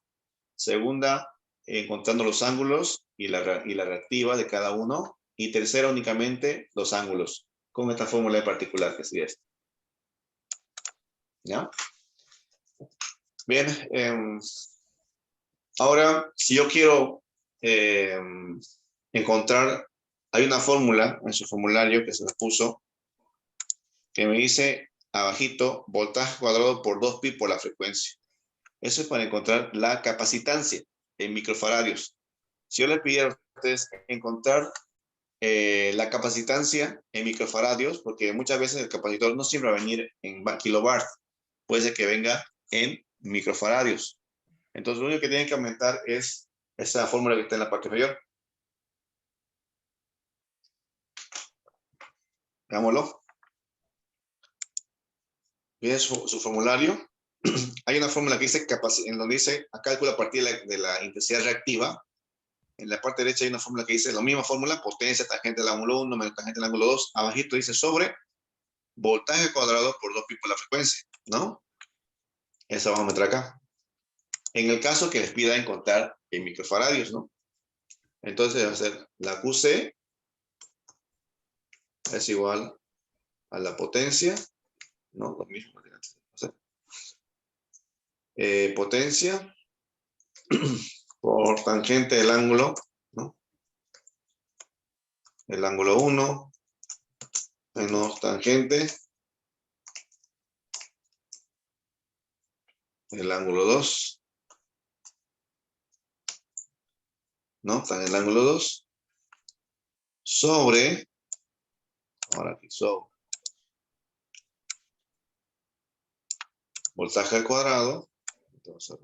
Segunda, encontrando los ángulos y la reactiva de cada uno. Y tercera, únicamente los ángulos, con esta fórmula en particular, que sería esta. ¿Ya? Bien. Ahora, si yo quiero encontrar, hay una fórmula en su formulario que se me puso, que me dice abajito, voltaje cuadrado por 2pi por la frecuencia. Eso es para encontrar la capacitancia en microfaradios. Si yo les pidiera a ustedes encontrar la capacitancia en microfaradios, porque muchas veces el capacitor no siempre va a venir en kilobar, puede ser que venga en microfaradios. Entonces lo único que tienen que aumentar es esa fórmula que está en la parte inferior. Veámoslo. Miren su formulario. Hay una fórmula que dice, en donde dice, cálculo a partir de la intensidad reactiva. En la parte derecha hay una fórmula que dice, la misma fórmula, potencia, tangente del ángulo 1, menos tangente del ángulo 2. Abajito dice sobre voltaje cuadrado por 2pi por la frecuencia, ¿no? Esa vamos a meter acá. En el caso que les pida encontrar en microfaradios, ¿no? Entonces va a ser la QC es igual a la potencia, ¿no? Lo mismo. Potencia por tangente del ángulo, ¿no? El ángulo 1 menos tangente el ángulo 2, ¿no? Está en el ángulo 2 sobre, ahora aquí sobre voltaje al cuadrado. Entonces,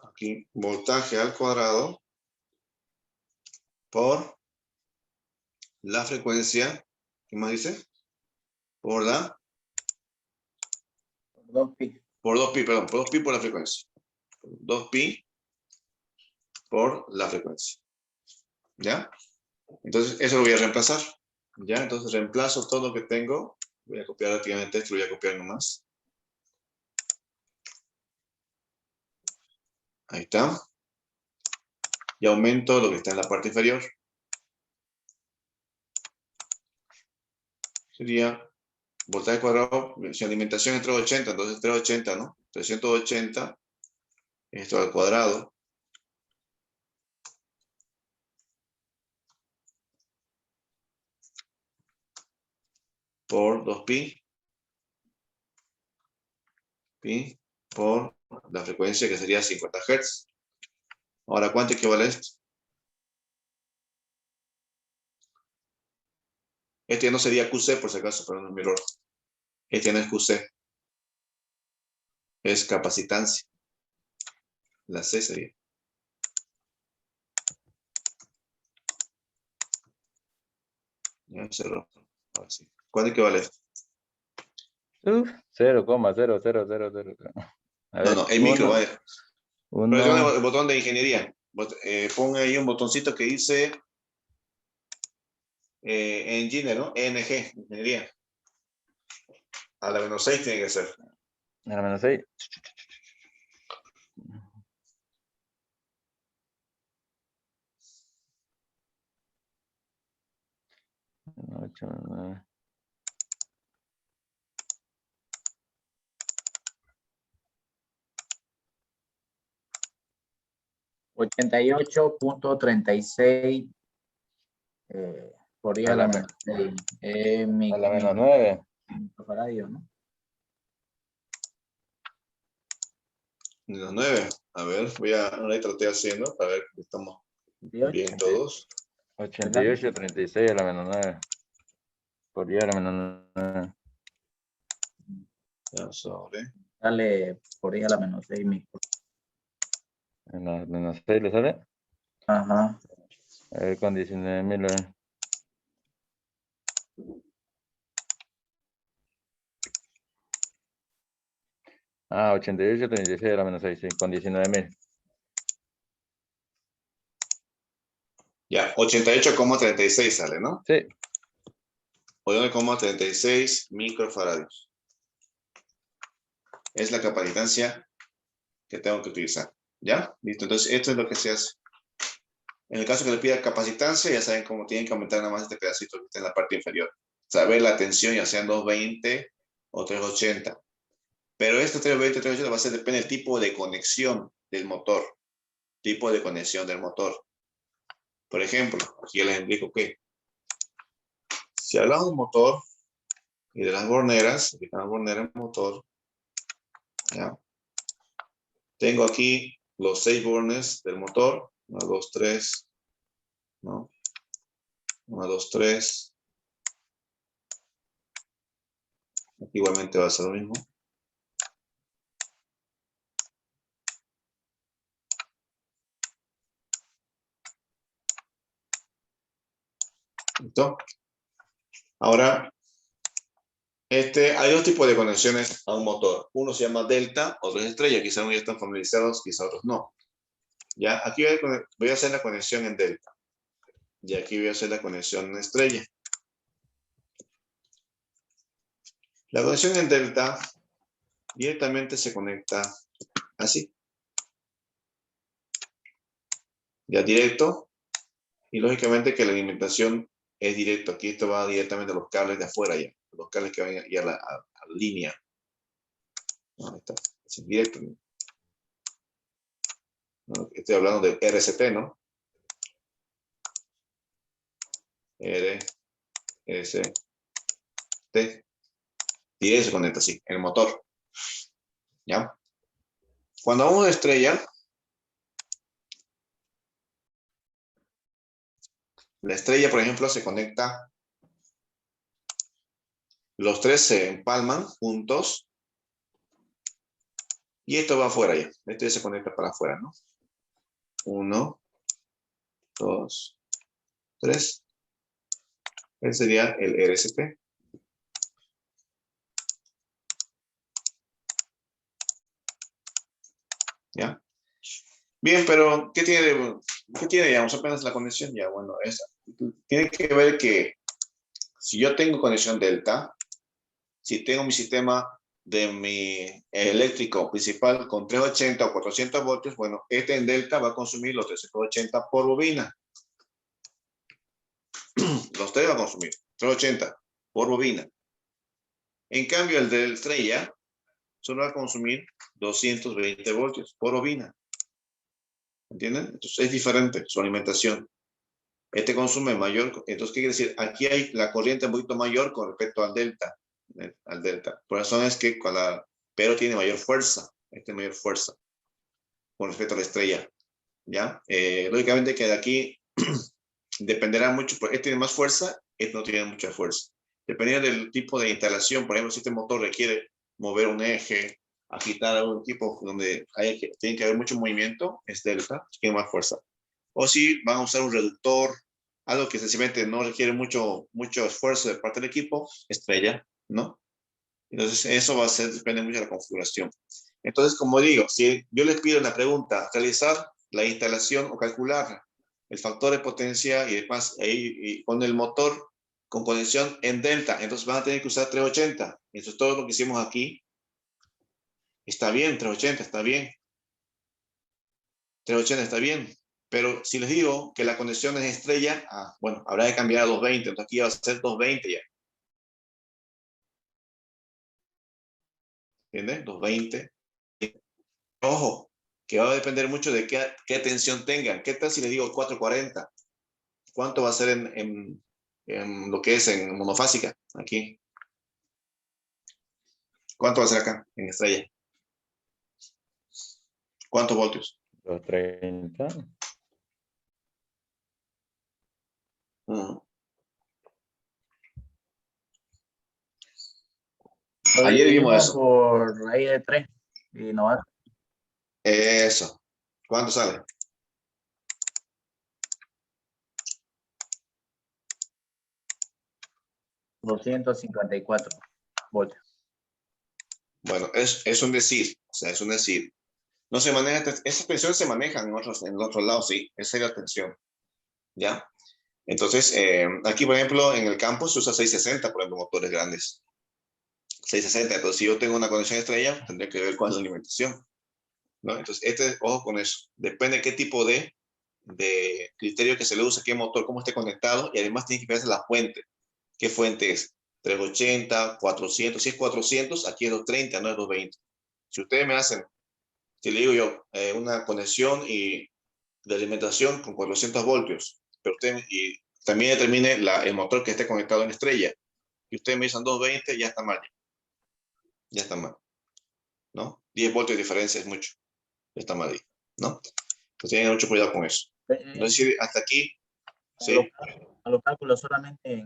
aquí voltaje al cuadrado por la frecuencia, ¿qué más dice? Por 2pi. Por 2pi, perdón, por 2pi por la frecuencia. 2pi por la frecuencia. ¿Ya? Entonces, eso lo voy a reemplazar. ¿Ya? Entonces, reemplazo todo lo que tengo. Voy a copiar activamente esto, lo voy a copiar nomás. Ahí está. Y aumento lo que está en la parte inferior. Sería voltaje cuadrado, si alimentación es 380, entonces 380, ¿no? 380, esto al cuadrado. Por 2pi. Pi por la frecuencia que sería 50 Hz. Ahora, ¿cuánto equivale esto? Este no sería QC, por si acaso, perdón, mi error. Este no es QC. Es capacitancia. La C sería. Ya, cerró. Ahora sí. ¿Cuánto equivale esto? 0,0000. A ver, No, el micro, vaya. Presiona uno, el botón de ingeniería. Ponga ahí un botoncito que dice Engineer, ¿no? ENG, ingeniería. A la menos 6 tiene que ser. a la menos 6. Ocho, 9. $88.36 por día A a la la menos 6. A la menos 9. Microfaradios, ¿no? Menos 9. A ver, ahí traté haciendo para ver que estamos bien todos. 88, 36 a la menos 9. Por día a la menos 9. sobre. Dale por ahí a la menos 6 micro. En la menos 6 le sale. Ajá. A ver, con 19.000. Ah, 88.36 era menos 6, sí, con 19.000. Ya, 88,36 sale, ¿no? Sí. 9,36 microfaradios. Es la capacitancia que tengo que utilizar. ¿Ya? Listo. Entonces, esto es lo que se hace. En el caso que le pida capacitancia, ya saben cómo tienen que aumentar nada más este pedacito que está en la parte inferior. Saber la tensión, ya sean 220 o 380. Pero este 320, 380 va a ser, depende del tipo de conexión del motor. Tipo de conexión del motor. Por ejemplo, aquí les indico que si hablamos de un motor y de las borneras, aquí están las borneras del motor, ¿ya? Tengo aquí los 6 bornes del motor, 1, 2, 3, ¿no? 1, 2, 3. Aquí igualmente va a ser lo mismo. ¿Listo? Ahora, hay dos tipos de conexiones a un motor. Uno se llama delta, otro es estrella. Quizás unos ya están familiarizados, quizás otros no. Ya, aquí voy a hacer la conexión en delta. Y aquí voy a hacer la conexión en estrella. La conexión en delta directamente se conecta así. Ya directo. Y lógicamente que la alimentación es directo. Aquí esto va directamente a los cables de afuera ya. Los cables que van a la línea. No, está. Es directo. No, estoy hablando del RCT, ¿no? RCT. Y se conecta así, el motor. ¿Ya? Cuando hablamos de estrella, la estrella, por ejemplo, se conecta, los tres se empalman juntos y esto va afuera ya. Esto ya se conecta para afuera, ¿no? 1, 2, 3. Ese sería el RCT. ¿Ya? Bien, pero ¿qué tiene, digamos, apenas la conexión? Ya, bueno, tiene que ver que si yo tengo conexión delta, si tengo mi sistema de mi eléctrico principal con 380 o 400 voltios, bueno, este en delta va a consumir los 380 por bobina. Los tres va a consumir 380 por bobina. En cambio, el de estrella solo va a consumir 220 voltios por bobina. ¿Entienden? Entonces es diferente su alimentación. Este consume mayor. Entonces, ¿qué quiere decir? Aquí hay la corriente un poquito mayor con respecto al delta. Por eso es que pero tiene mayor fuerza. Este mayor fuerza con respecto a la estrella. ¿Ya? Lógicamente que de aquí dependerá mucho. Este tiene más fuerza, este no tiene mucha fuerza. Dependiendo del tipo de instalación, por ejemplo, si este motor requiere mover un eje, agitar algún tipo donde tiene que haber mucho movimiento, es delta, tiene más fuerza. O si van a usar un reductor, algo que sencillamente no requiere mucho esfuerzo de parte del equipo, estrella, ¿no? Entonces, eso depende mucho de la configuración. Entonces, como digo, si yo les pido en la pregunta, realizar la instalación o calcular el factor de potencia y demás, y con el motor con conexión en delta, entonces van a tener que usar 380. Entonces, todo lo que hicimos aquí está bien, 380 está bien. 380 está bien. Pero si les digo que la conexión es estrella, bueno, habrá que cambiar a 220. Entonces aquí va a ser 220 ya. ¿Entienden? 220. Ojo, que va a depender mucho de qué tensión tengan. ¿Qué tal si les digo 440? ¿Cuánto va a ser en lo que es en monofásica? Aquí. ¿Cuánto va a ser acá en estrella? ¿Cuántos voltios? 230. Lo Ayer vimos dividimos eso. por raíz de 3 y no va. Eso. ¿Cuánto sale? voltios. Bueno, es un decir. O sea, es un decir. No se maneja, esas tensiones se manejan en otros lados, sí. Esa es la tensión. ¿Ya? Entonces, aquí, por ejemplo, en el campo se usa 660, por ejemplo, motores grandes. 660. Entonces, si yo tengo una conexión estrella, tendría que ver cuál es la alimentación, ¿no? Entonces, ojo con eso. Depende de qué tipo de criterio que se le use, qué motor, cómo esté conectado, y además tiene que verse la fuente. ¿Qué fuente es? 380, 400. Si es 400, aquí es 230, no es 220. Si ustedes me hacen, si le digo yo, una conexión de alimentación con 400 voltios, pero y también determine el motor que esté conectado en estrella, y ustedes me dicen 220, ya está mal. Ya está mal, ¿no? 10 voltios de diferencia es mucho. Ya está mal ahí, ¿no? Pues tienen mucho cuidado con eso. Entonces, si hasta aquí, sí. A los cálculos solamente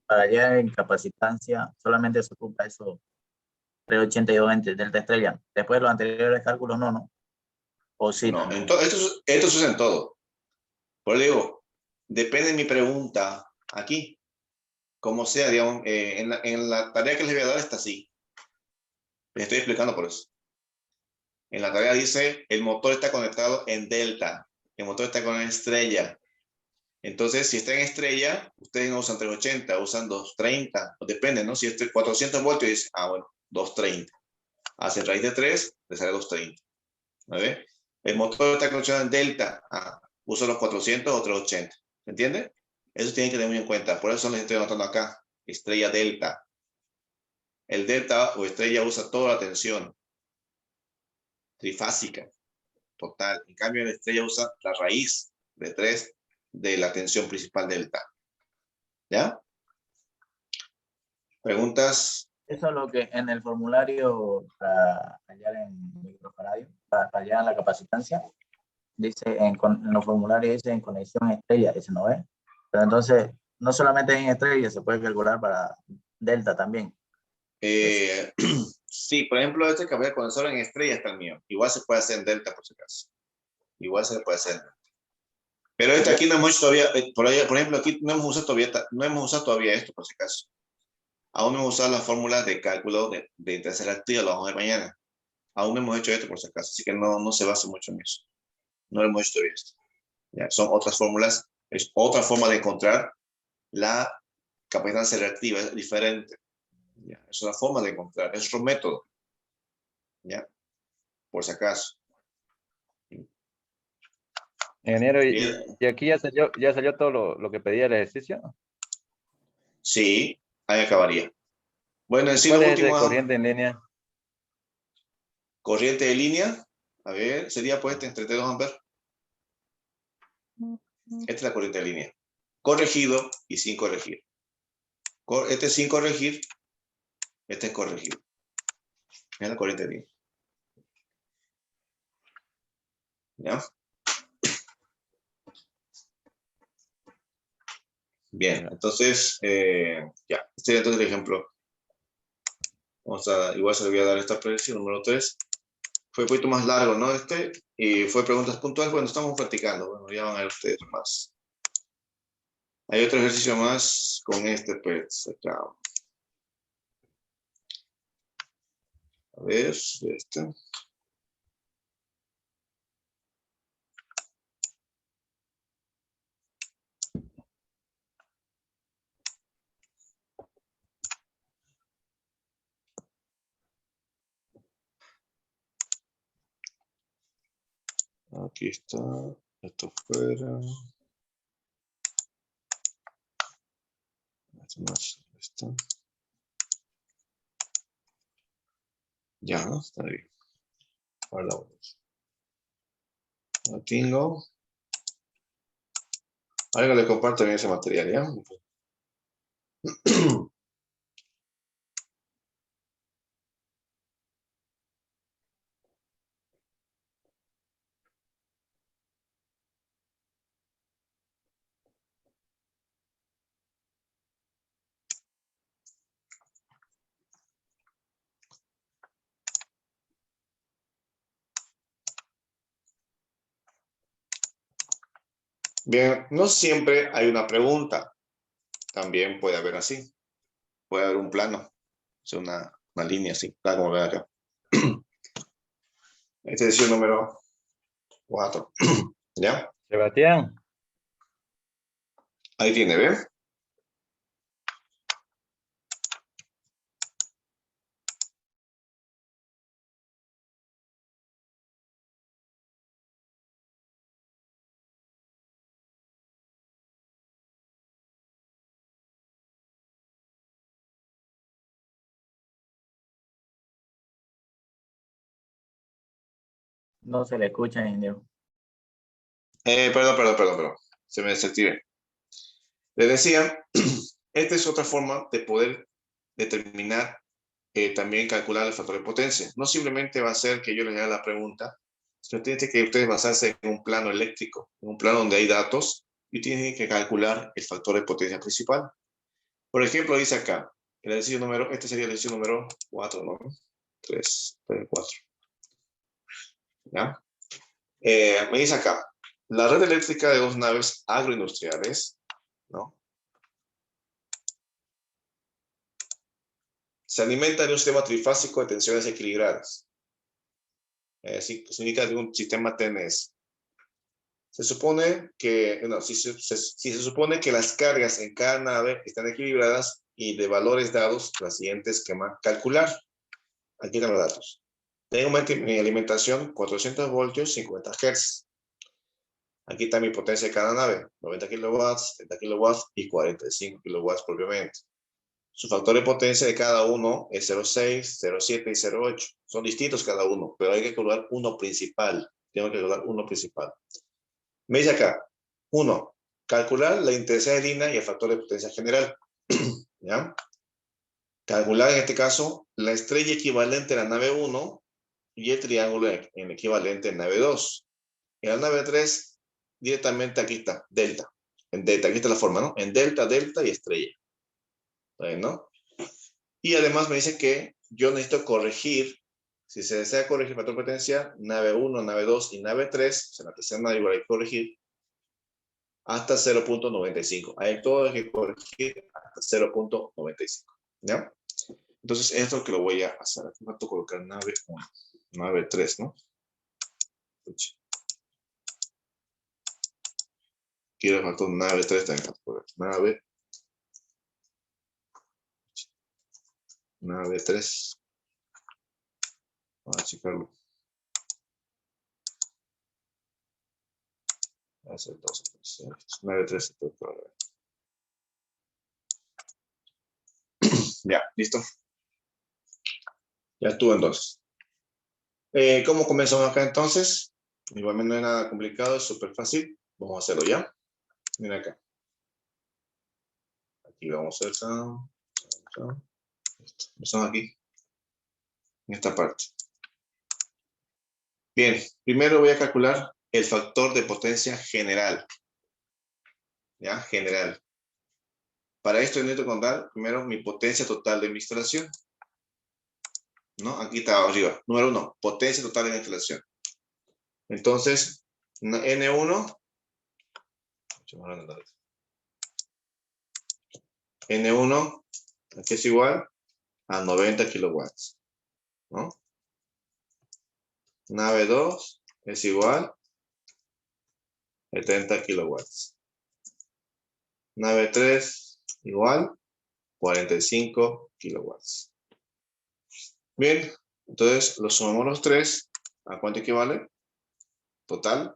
para allá en capacitancia, solamente se ocupa eso 382 entre delta estrella. Después los anteriores cálculos no. O sí. No, esto se usa en todo. Por eso digo, depende de mi pregunta aquí. Como sea, digamos, en la tarea que les voy a dar está así. Les estoy explicando por eso. En la tarea dice, el motor está conectado en delta. El motor está con estrella. Entonces, si está en estrella, ustedes no usan 380, usan 230. Depende, ¿no? Si es 400 voltios, dice, bueno, 230. Hace raíz de 3, le sale 230. ¿Vale? El motor está conectado en delta. Usa los 400 o 380. ¿Se entiende? Eso tienen que tener muy en cuenta. Por eso les estoy anotando acá. Estrella delta. El delta o estrella usa toda la tensión trifásica, total. En cambio, la estrella usa la raíz de 3 de la tensión principal delta. ¿Ya? ¿Preguntas? Eso es lo que en el formulario para hallar en microfaradio, para hallar en la capacitancia, dice en los formularios dice en conexión estrella, ese no es. Pero entonces, no solamente en estrella, se puede calcular para delta también. Sí, por ejemplo, este cabello condensador en estrella está el mío. Igual se puede hacer en delta, por si acaso. Igual se puede hacer. Pero este aquí no hemos hecho todavía, por ejemplo, aquí no hemos usado todavía esto, por si acaso. Aún no hemos usado las fórmulas de cálculo de intensidad activa, lo vamos a ver mañana. Aún no hemos hecho esto, por si acaso, así que no se basa mucho en eso. No lo hemos hecho todavía esto. ¿Ya? Son otras fórmulas, es otra forma de encontrar la capacitancia reactiva, es diferente. ¿Ya? Es una forma de encontrar, es otro método. ¿Ya? Por si acaso. Ingeniero, y aquí ya salió todo lo que pedía el ejercicio. Sí, ahí acabaría. Bueno, en ¿Y sí, cuál lo es último, ese corriente en línea? corriente de línea, a ver, sería pues en 32 amperes. Esta es la corriente de línea. Corregido y sin corregir. Este es sin corregir, este es corregido. Es la corriente de línea. ¿Ya? Bien, entonces, ya, este es entonces el ejemplo. Igual se le voy a dar esta predicción, número 3. Fue un poquito más largo, ¿no? Y fue preguntas puntuales. Bueno, estamos practicando. Bueno, ya van a ver ustedes más. Hay otro ejercicio más con pues, acá. A ver, este. Aquí está. Esto fuera. Esto más. Esto. Ya, ¿no? Está bien. Ahora la vamos. Lo tengo. Ahora le comparto en ese material, ¿ya? Bien, no siempre hay una pregunta. También puede haber así. Puede haber un plano. O sea, una línea así. Tal como ven acá. Este es el número 4. ¿Ya? Sebastián, Ahí tiene, ¿ven? No se le escucha, ingeniero. Perdón. Se me desactivé. Les decía, esta es otra forma de poder determinar, también calcular el factor de potencia. No simplemente va a ser que yo les haga la pregunta, sino tiene que ustedes basarse en un plano eléctrico, en un plano donde hay datos, y tienen que calcular el factor de potencia principal. Por ejemplo, dice acá, el ejercicio número, este sería el ejercicio número 4, ¿no? 3, 4. ¿Ya? Me dice acá, la red eléctrica de 2 naves agroindustriales, ¿no? Se alimenta de un sistema trifásico de tensiones equilibradas. Significa de un sistema TNS. Se supone que, no, si se supone que las cargas en cada nave están equilibradas y de valores dados, la siguiente esquema calcular. Aquí están los datos. Tengo mi alimentación 400 voltios, 50 Hz. Aquí está mi potencia de cada nave, 90 kilowatts, 70 kilowatts y 45 kilowatts propiamente. Su factor de potencia de cada uno es 0,6, 0,7 y 0,8. Son distintos cada uno, pero hay que calcular uno principal. Tengo que calcular uno principal. Me dice acá, 1. Calcular la intensidad de línea y el factor de potencia general. ¿Ya? Calcular en este caso la estrella equivalente a la nave 1 y el triángulo en equivalente a la nave 2. En la nave 3, directamente aquí está, delta. En delta, aquí está la forma, ¿no? En delta, delta y estrella. ¿No? Y además me dice que yo necesito corregir, si se desea corregir factor de potencia, nave 1, nave 2 y nave 3, o sea, la tercera nave igual hay que corregir, hasta 0.95. Hay todo que corregir hasta 0.95. ¿Ya? Entonces, esto es lo que lo voy a hacer. Aquí me va a colocar nave 1, nave 3, ¿no? Quiero faltar nave 3 también. Nave 3. Vamos a checarlo. Hace 12, 9, 13. Ya, listo. Ya estuvo entonces. ¿Cómo comenzamos acá entonces? Igualmente no es nada complicado, es súper fácil. Vamos a hacerlo ya. Mira acá. Aquí vamos a hacer empezamos aquí. En esta parte. Bien, primero voy a calcular el factor de potencia general. ¿Ya? General. Para esto necesito contar primero mi potencia total de mi instalación. ¿No? Aquí está arriba. Número 1, potencia total de la instalación. Entonces, N1. N1, aquí es igual a 90 kilowatts. ¿No? Nave 2 es igual a 70 kilowatts. Nave 3 igual 45 kilowatts. Bien, entonces los sumamos los tres. ¿A cuánto equivale? Total.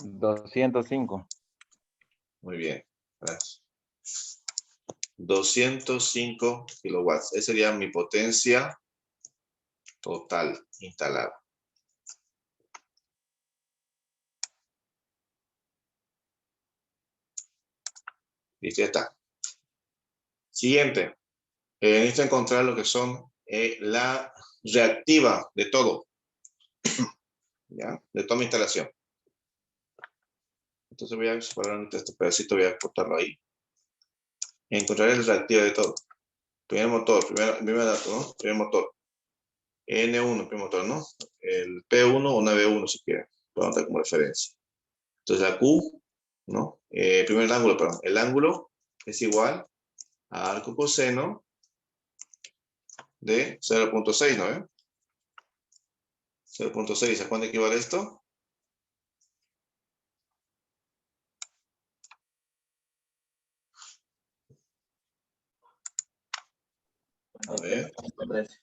205. Muy bien, gracias. 205 kilowatts. Esa sería mi potencia total instalada. Listo, ya está. Siguiente. Necesito encontrar lo que son la reactiva de todo. ¿Ya? De toda mi instalación. Entonces voy a separar este pedacito, voy a cortarlo ahí. Encontrar el reactivo de todo. Primer motor, primer dato, ¿no? Primer motor. N1, promotor, ¿no? El P1 o 9-1 si quieren. Puedo anotar como referencia. Entonces la Q, ¿no? Primero el ángulo, perdón. El ángulo es igual a arco coseno de 0.6, ¿no? 0.6, ¿a cuánto equivale esto? A ver. 53.13.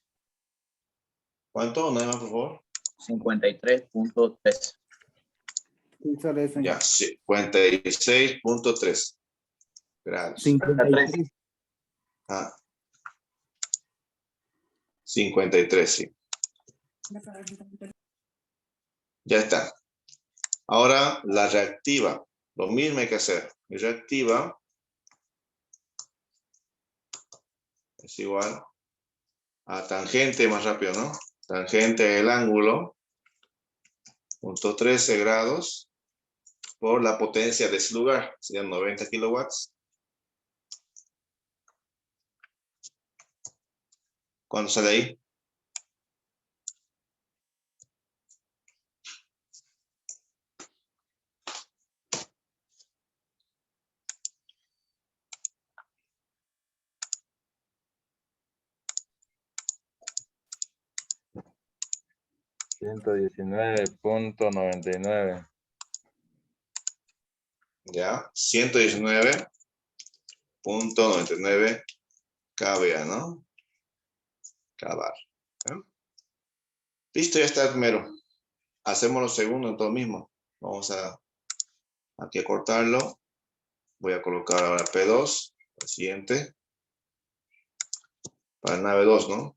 ¿Cuánto? Nada más, por favor. 53.3. Sí, solo eso. Ya, 56.3 grados. 53. Ah, 53, sí. Ya está. Ahora la reactiva. Lo mismo hay que hacer. Mi reactiva es igual a tangente, más rápido, ¿no? Tangente del ángulo, punto 13 grados, por la potencia de ese lugar. Serían 90 kilowatts. ¿Cuánto sale ahí? $119.99. Ya, 119.99 kVA, ¿no? Kvar. ¿Eh? Listo, ya está el primero. Hacemos los segundos en todo mismo. Vamos a aquí a cortarlo. Voy a colocar ahora P2, el siguiente. Para el nave 2, ¿no?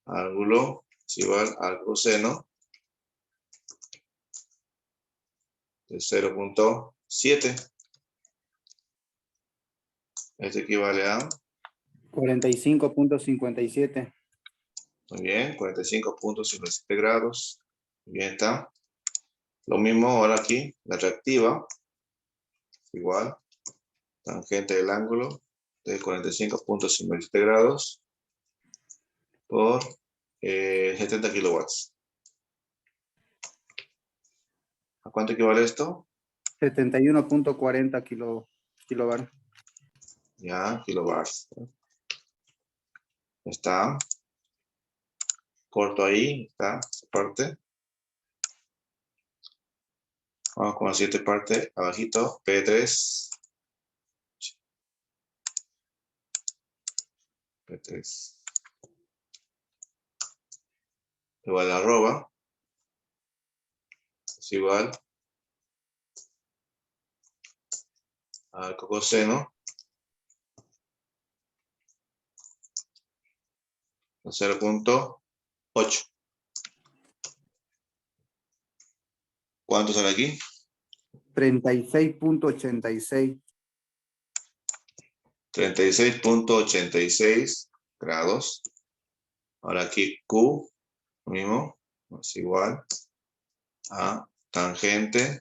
Ángulo es igual al coseno de 0.7. Esto equivale a, 45.57. muy bien, 45.57 grados. Bien está. Lo mismo ahora aquí, la reactiva, igual, tangente del ángulo de 45.57 grados por 70 kilowatts. ¿A cuánto equivale esto? 71.40 kilobar. Ya, kilowatts. Está. Corto ahí, está esa parte. Vamos con la siguiente parte, abajito, P3. P3. Igual a arroba. Es igual al coseno de 0.8. ¿Cuánto sale aquí? 36.86. 36.86 grados. Ahora aquí Q, lo mismo, es igual a tangente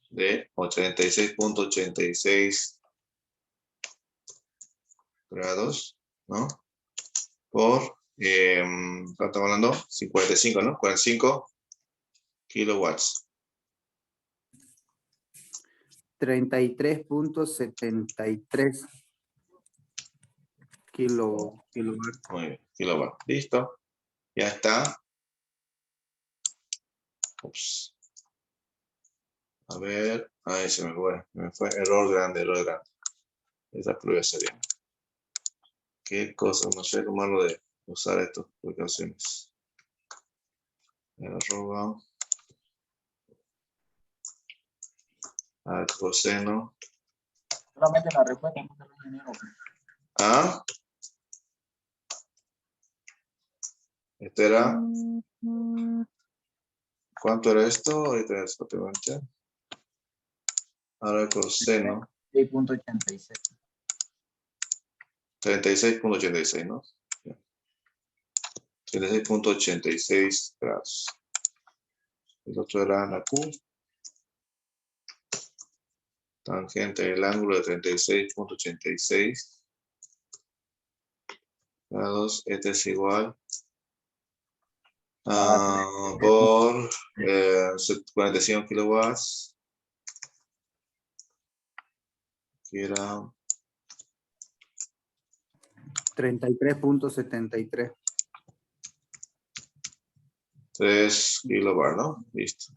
de 36.86 grados, ¿no? Por, ¿cuánto estamos hablando? 55, ¿no? 45 kilowatts. 33.73 kilobar. Muy bien, kilowatt. Listo. Ya está. Ups. A ver. Ahí se me fue. Me fue. Error grande, error grande. Esa prueba sería. Qué cosa, no sé lo malo de usar estas publicaciones. Arroba. Al coseno. Solamente la respuesta, no se lo ingeniero. ¿Ah? Este era. ¿Cuánto era esto? Ahorita es prácticamente. Ahora el coseno. 6.86. 36.86, ¿no? 36.86 grados. El otro era la Q. Tangente del ángulo de 36.86 grados, este es igual Ah, por 45 kilowatts, que era 33.73. 3 kilobar, ¿no? Listo.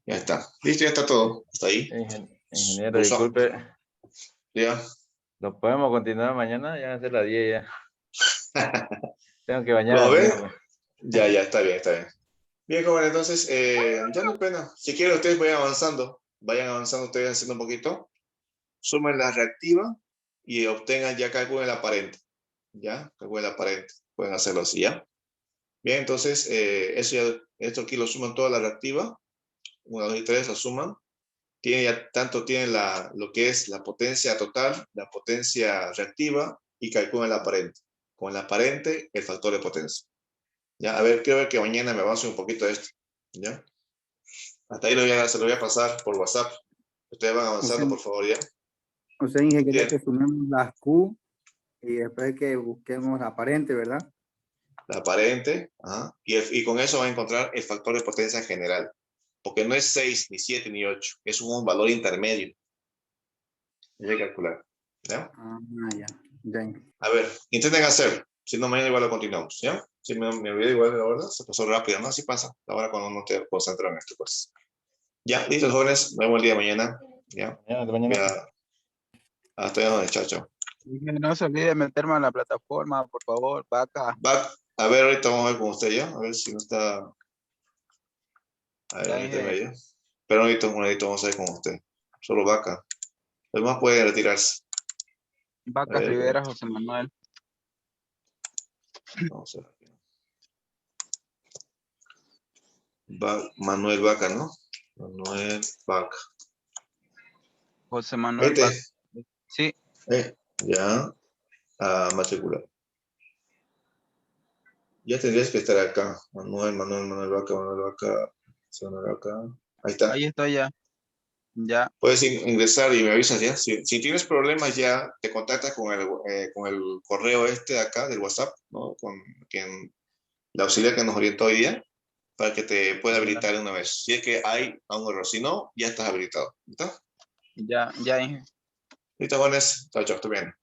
Ya está. Listo, ya está todo. Hasta ahí. Ingeniero, Uso. disculpe. Ya. ¿Lo podemos continuar mañana? Ya va a ser las 10 ya. Tengo que bañar ¿Lo a mi ve? hijo. Ya, está bien, está bien. Bien, joven, entonces, ya no es pena. Si quieren, ustedes vayan avanzando. Vayan avanzando ustedes haciendo un poquito. Sumen la reactiva y obtengan ya calculen la aparente. ¿Ya? Calculen la aparente. Pueden hacerlo así, ¿ya? Bien, entonces, esto aquí lo suman toda la reactiva. 1, 2 y 3 lo suman. Tanto tienen lo que es la potencia total, la potencia reactiva y calculan la aparente. Con la aparente, el factor de potencia. Ya, a ver, quiero ver que mañana me avance un poquito de esto. ¿Ya? Hasta ahí se lo voy a pasar por WhatsApp. Ustedes van avanzando, por favor, ¿ya? O sea, Inge, quería Bien. que sumemos las Q y después que busquemos la aparente, ¿verdad? La aparente, ajá, y con eso van a encontrar el factor de potencia general. Porque no es 6, ni 7, ni 8. Es un valor intermedio. Hay que calcular. ¿Ya? Ah, ya. Ya. A ver, intenten hacer. Si no, mañana igual lo continuamos, ¿ya? Si me olvidé igual de la hora, se pasó rápido, ¿no? Así pasa. Ahora cuando uno te concentra en esto, pues. Ya, listos, jóvenes. Nos vemos el día de mañana. ¿Ya? Mañana. Ya. Hasta ya, chao, chao. No se olvide meterme en la plataforma, por favor, vaca. A ver, ahorita vamos a ver con usted, ¿ya? A ver si no está... A ver, Ya méteme dije, ahí. Pero un edito, vamos a ver con usted. Solo vaca. Los demás pueden retirarse. A Vaca ver, Rivera, José Manuel. vamos a ver. Manuel Vaca, ¿no? Manuel Vaca. José Manuel Vete. Vaca. Sí, Ya. A matricular. Ya tendrías que estar acá. Manuel Vaca, Manuel Vaca. Manuel Vaca. Ahí está. ahí estoy ya. Ya, Puedes ingresar y me avisas ya. Si tienes problemas ya, te contactas con el correo este de acá, del WhatsApp, ¿no? Con quien, la auxiliar que nos orientó hoy día, para que te pueda habilitar de una vez. Si es que hay un error, si no, ya estás habilitado. ¿Está? ya dije. Listo, jóvenes. Chao, chao, estoy bien.